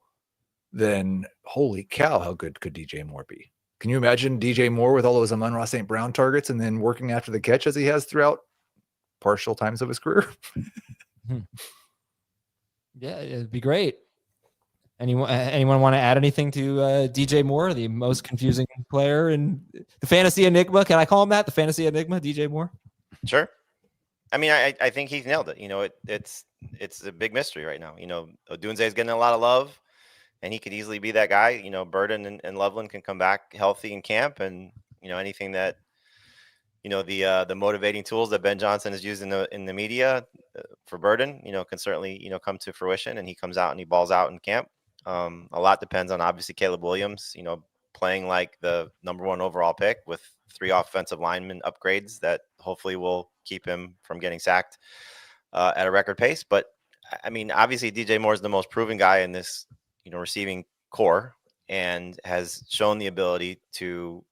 then holy cow, how good could DJ Moore be? Can you imagine DJ Moore with all those Amon-Ra St. Brown targets and then working after the catch as he has throughout partial times of his career? Yeah, it'd be great. Anyone want to add anything to DJ Moore, the most confusing player in the fantasy enigma? Can I call him that? The fantasy enigma, DJ Moore? Sure. I mean, I think he's nailed it. It's a big mystery right now. Odunze is getting a lot of love, and he could easily be that guy. Burden and Loveland can come back healthy in camp, and anything that the motivating tools that Ben Johnson has used in the media for Burden, can certainly come to fruition, and he comes out and he balls out in camp. A lot depends on obviously Caleb Williams, playing like the number 1 overall pick with 3 offensive lineman upgrades that hopefully will keep him from getting sacked at a record pace. But I mean, obviously DJ Moore is the most proven guy in this, receiving core and has shown the ability to,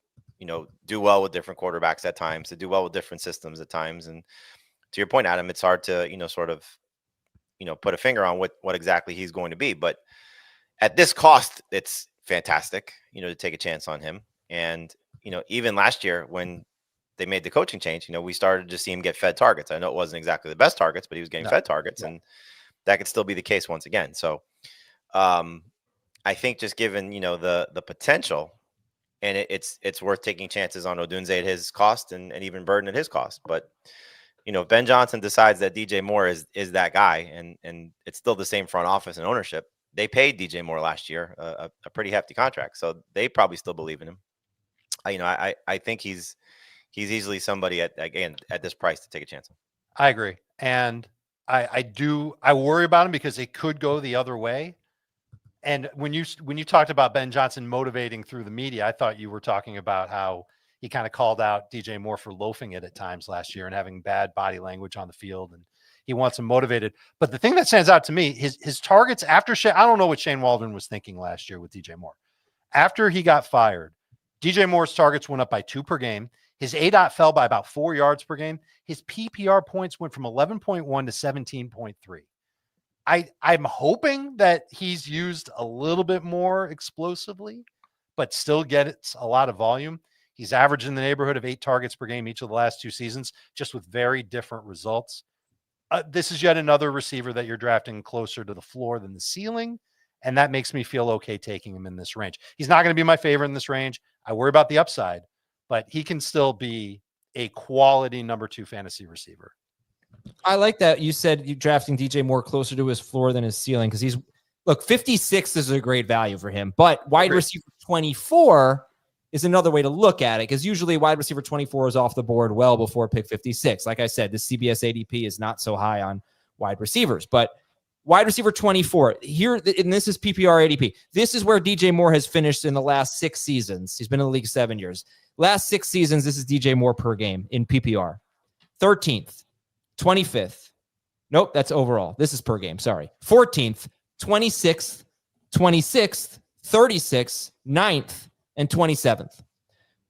do well with different quarterbacks at times, to do well with different systems at times. And to your point, Adam, it's hard to, sort of, put a finger on what exactly he's going to be. But at this cost, it's fantastic, to take a chance on him. And, even last year when they made the coaching change, we started to see him get fed targets. I know it wasn't exactly the best targets, but he was getting fed targets, and that could still be the case once again. So I think just given, the potential, and it's worth taking chances on Odunze at his cost and even Burden at his cost. But, if Ben Johnson decides that DJ Moore is that guy, and it's still the same front office and ownership, they paid DJ Moore last year a pretty hefty contract, so they probably still believe in him. I think he's easily somebody at this price to take a chance on. I agree, and I worry about him because it could go the other way. And when you talked about Ben Johnson motivating through the media, I thought you were talking about how he kind of called out DJ Moore for loafing it at times last year and having bad body language on the field, and he wants him motivated. But the thing that stands out to me, his targets after I don't know what Shane Waldron was thinking last year with DJ Moore. After he got fired, DJ Moore's targets went up by 2 per game. His ADOT fell by about 4 yards per game. His PPR points went from 11.1 to 17.3. I'm hoping that he's used a little bit more explosively, but still gets a lot of volume. He's averaged in the neighborhood of 8 targets per game each of the last 2 seasons, just with very different results. This is yet another receiver that you're drafting closer to the floor than the ceiling, and that makes me feel okay taking him in this range. He's not going to be my favorite in this range. I worry about the upside, but he can still be a quality number 2 fantasy receiver. I like that you said you drafting DJ Moore closer to his floor than his ceiling, because 56 is a great value for him, but wide receiver 24 is another way to look at it, because usually wide receiver 24 is off the board well before pick 56. Like I said, the CBS ADP is not so high on wide receivers, but wide receiver 24 here, and this is PPR ADP. This is where DJ Moore has finished in the last 6 seasons. He's been in the league 7 years. Last 6 seasons, this is DJ Moore per game in PPR. 13th, 25th. Nope, that's overall. This is per game. Sorry. 14th, 26th, 26th, 36th, 9th, and 27th.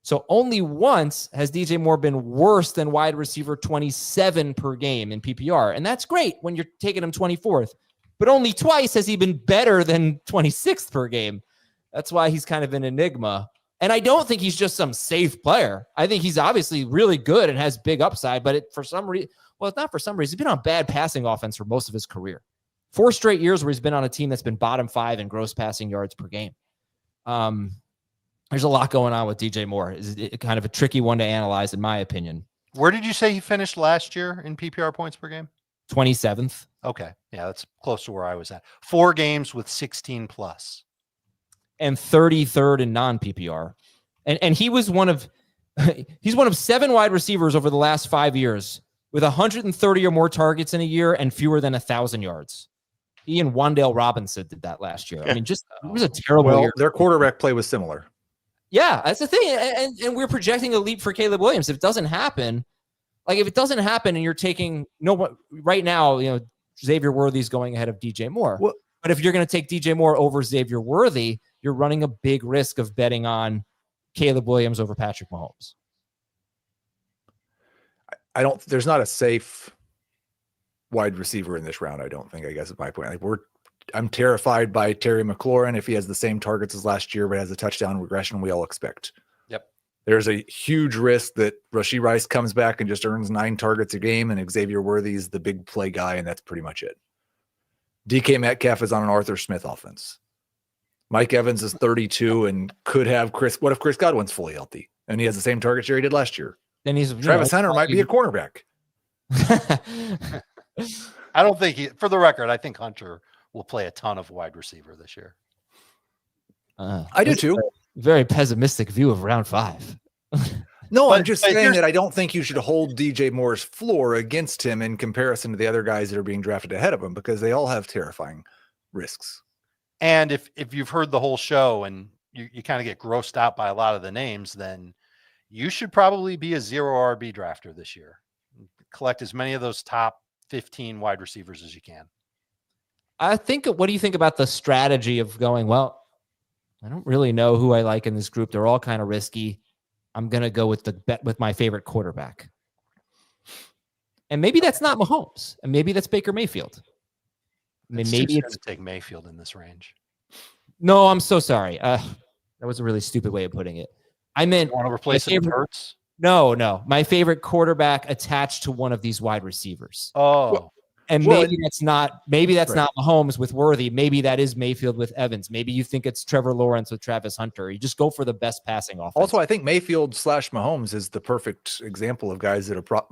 So only once has DJ Moore been worse than wide receiver 27 per game in PPR. And that's great when you're taking him 24th. But only twice has he been better than 26th per game. That's why he's kind of an enigma. And I don't think he's just some safe player. I think he's obviously really good and has big upside, but for some reason, well, it's not for some reason. He's been on bad passing offense for most of his career. 4 straight years where he's been on a team that's been bottom 5 in gross passing yards per game. There's a lot going on with DJ Moore. It's kind of a tricky one to analyze, in my opinion. Where did you say he finished last year in PPR points per game? 27th. Okay. Yeah, that's close to where I was at. 4 games with 16 plus. and 33rd in non-PPR. And he was he's one of 7 wide receivers over the last 5 years with 130 or more targets in a year and fewer than 1,000 yards. He and Wan'Dale Robinson did that last year. I mean, it was a terrible year. Their quarterback play was similar. Yeah, that's the thing. And we're projecting a leap for Caleb Williams. If it doesn't happen, and you're taking right now, Xavier Worthy's going ahead of DJ Moore. Well, but if you're going to take DJ Moore over Xavier Worthy, you're running a big risk of betting on Caleb Williams over Patrick Mahomes. There's not a safe wide receiver in this round. I don't think, I guess is my point. I'm terrified by Terry McLaurin if he has the same targets as last year, but has a touchdown regression we all expect. Yep. There's a huge risk that Rashee Rice comes back and just earns 9 targets a game, and Xavier Worthy is the big play guy, and that's pretty much it. DK Metcalf is on an Arthur Smith offense. Mike Evans is 32 and could have what if Chris Godwin's fully healthy and he has the same target share he did last year? Then Travis Hunter might be a cornerback. I don't think for the record, I think Hunter will play a ton of wide receiver this year. I do too. Very pessimistic view of round 5. No, I'm just saying that I don't think you should hold DJ Moore's floor against him in comparison to the other guys that are being drafted ahead of him, because they all have terrifying risks. And if you've heard the whole show and you kind of get grossed out by a lot of the names, then you should probably be a 0 RB drafter this year. Collect as many of those top 15 wide receivers as you can. What do you think about the strategy of going, well, I don't really know who I like in this group. They're all kind of risky. I'm going to go with the bet with my favorite quarterback. And maybe that's not Mahomes. And maybe that's Baker Mayfield. I mean, maybe it's going to take Mayfield in this range. No, I'm so sorry. That was a really stupid way of putting it. I meant, want to replace it with Hurts? No. My favorite quarterback attached to one of these wide receivers. Oh. Maybe that's not Mahomes with Worthy. Maybe that is Mayfield with Evans. Maybe you think it's Trevor Lawrence with Travis Hunter. You just go for the best passing offense. Also, I think Mayfield / Mahomes is the perfect example of guys that are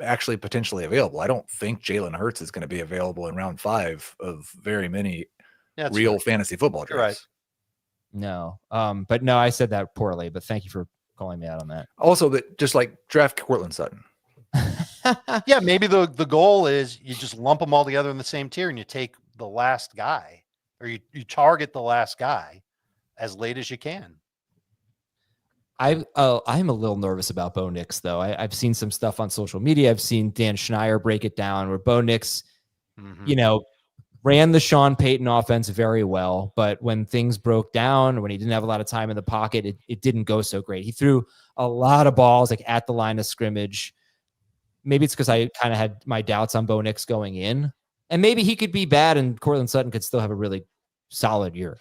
actually potentially available. I don't think Jalen Hurts is going to be available in round 5 of very many real fantasy football drafts. Right. No. But no, I said that poorly, but thank you for calling me out on that. Also, that just like draft Courtland Sutton. Yeah, maybe the goal is you just lump them all together in the same tier and you take the last guy, or you target the last guy as late as you can. I'm a little nervous about Bo Nix, though. I've seen some stuff on social media. I've seen Dan Schneier break it down where Bo Nix, ran the Sean Payton offense very well, but when things broke down, when he didn't have a lot of time in the pocket, it didn't go so great. He threw a lot of balls like at the line of scrimmage. Maybe it's because I kind of had my doubts on Bo Nix going in, and maybe he could be bad and Courtland Sutton could still have a really solid year.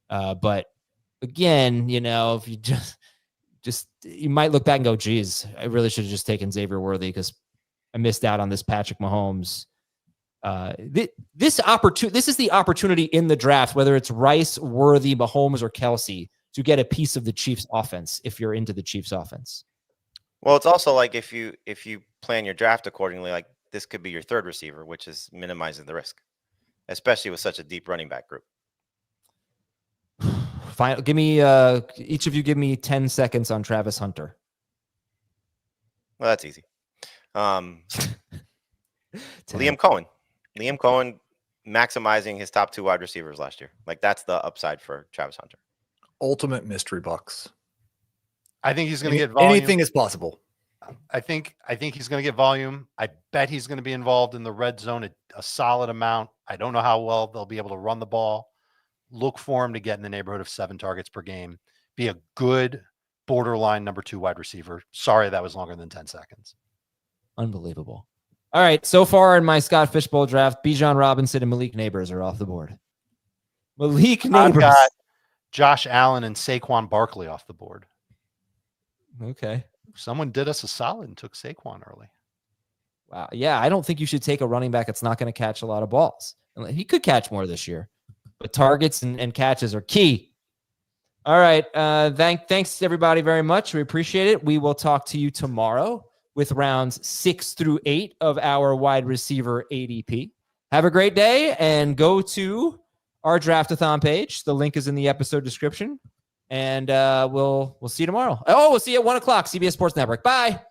But again, if you just you might look back and go, geez, I really should have just taken Xavier Worthy because I missed out on this Patrick Mahomes. This is the opportunity in the draft, whether it's Rice, Worthy, Mahomes, or Kelsey, to get a piece of the Chiefs offense if you're into the Chiefs offense. Well, it's also like if you plan your draft accordingly, like this could be your third receiver, which is minimizing the risk, especially with such a deep running back group. Fine. Give me each of you give me 10 seconds on Travis Hunter. Well, that's easy. Liam Cohen maximizing his top 2 wide receivers last year. Like that's the upside for Travis Hunter. Ultimate mystery box. I think he's going to get volume. Anything is possible. I think he's going to get volume. I bet he's going to be involved in the red zone a solid amount. I don't know how well they'll be able to run the ball. Look for him to get in the neighborhood of 7 targets per game. Be a good borderline number 2 wide receiver. Sorry, that was longer than 10 seconds. Unbelievable. All right. So far in my Scott Fishbowl draft, Bijan Robinson and Malik Neighbors are off the board. Malik Neighbors. I've got Josh Allen and Saquon Barkley off the board. Okay. Someone did us a solid and took Saquon early. Wow. Yeah, I don't think you should take a running back that's not going to catch a lot of balls. He could catch more this year, but targets and catches are key. All right. Thanks everybody very much. We appreciate it. We will talk to you tomorrow with rounds 6 through 8 of our wide receiver ADP. Have a great day and go to our Draftathon page. The link is in the episode description. And we'll see you tomorrow. Oh, we'll see you at 1:00, CBS Sports Network. Bye.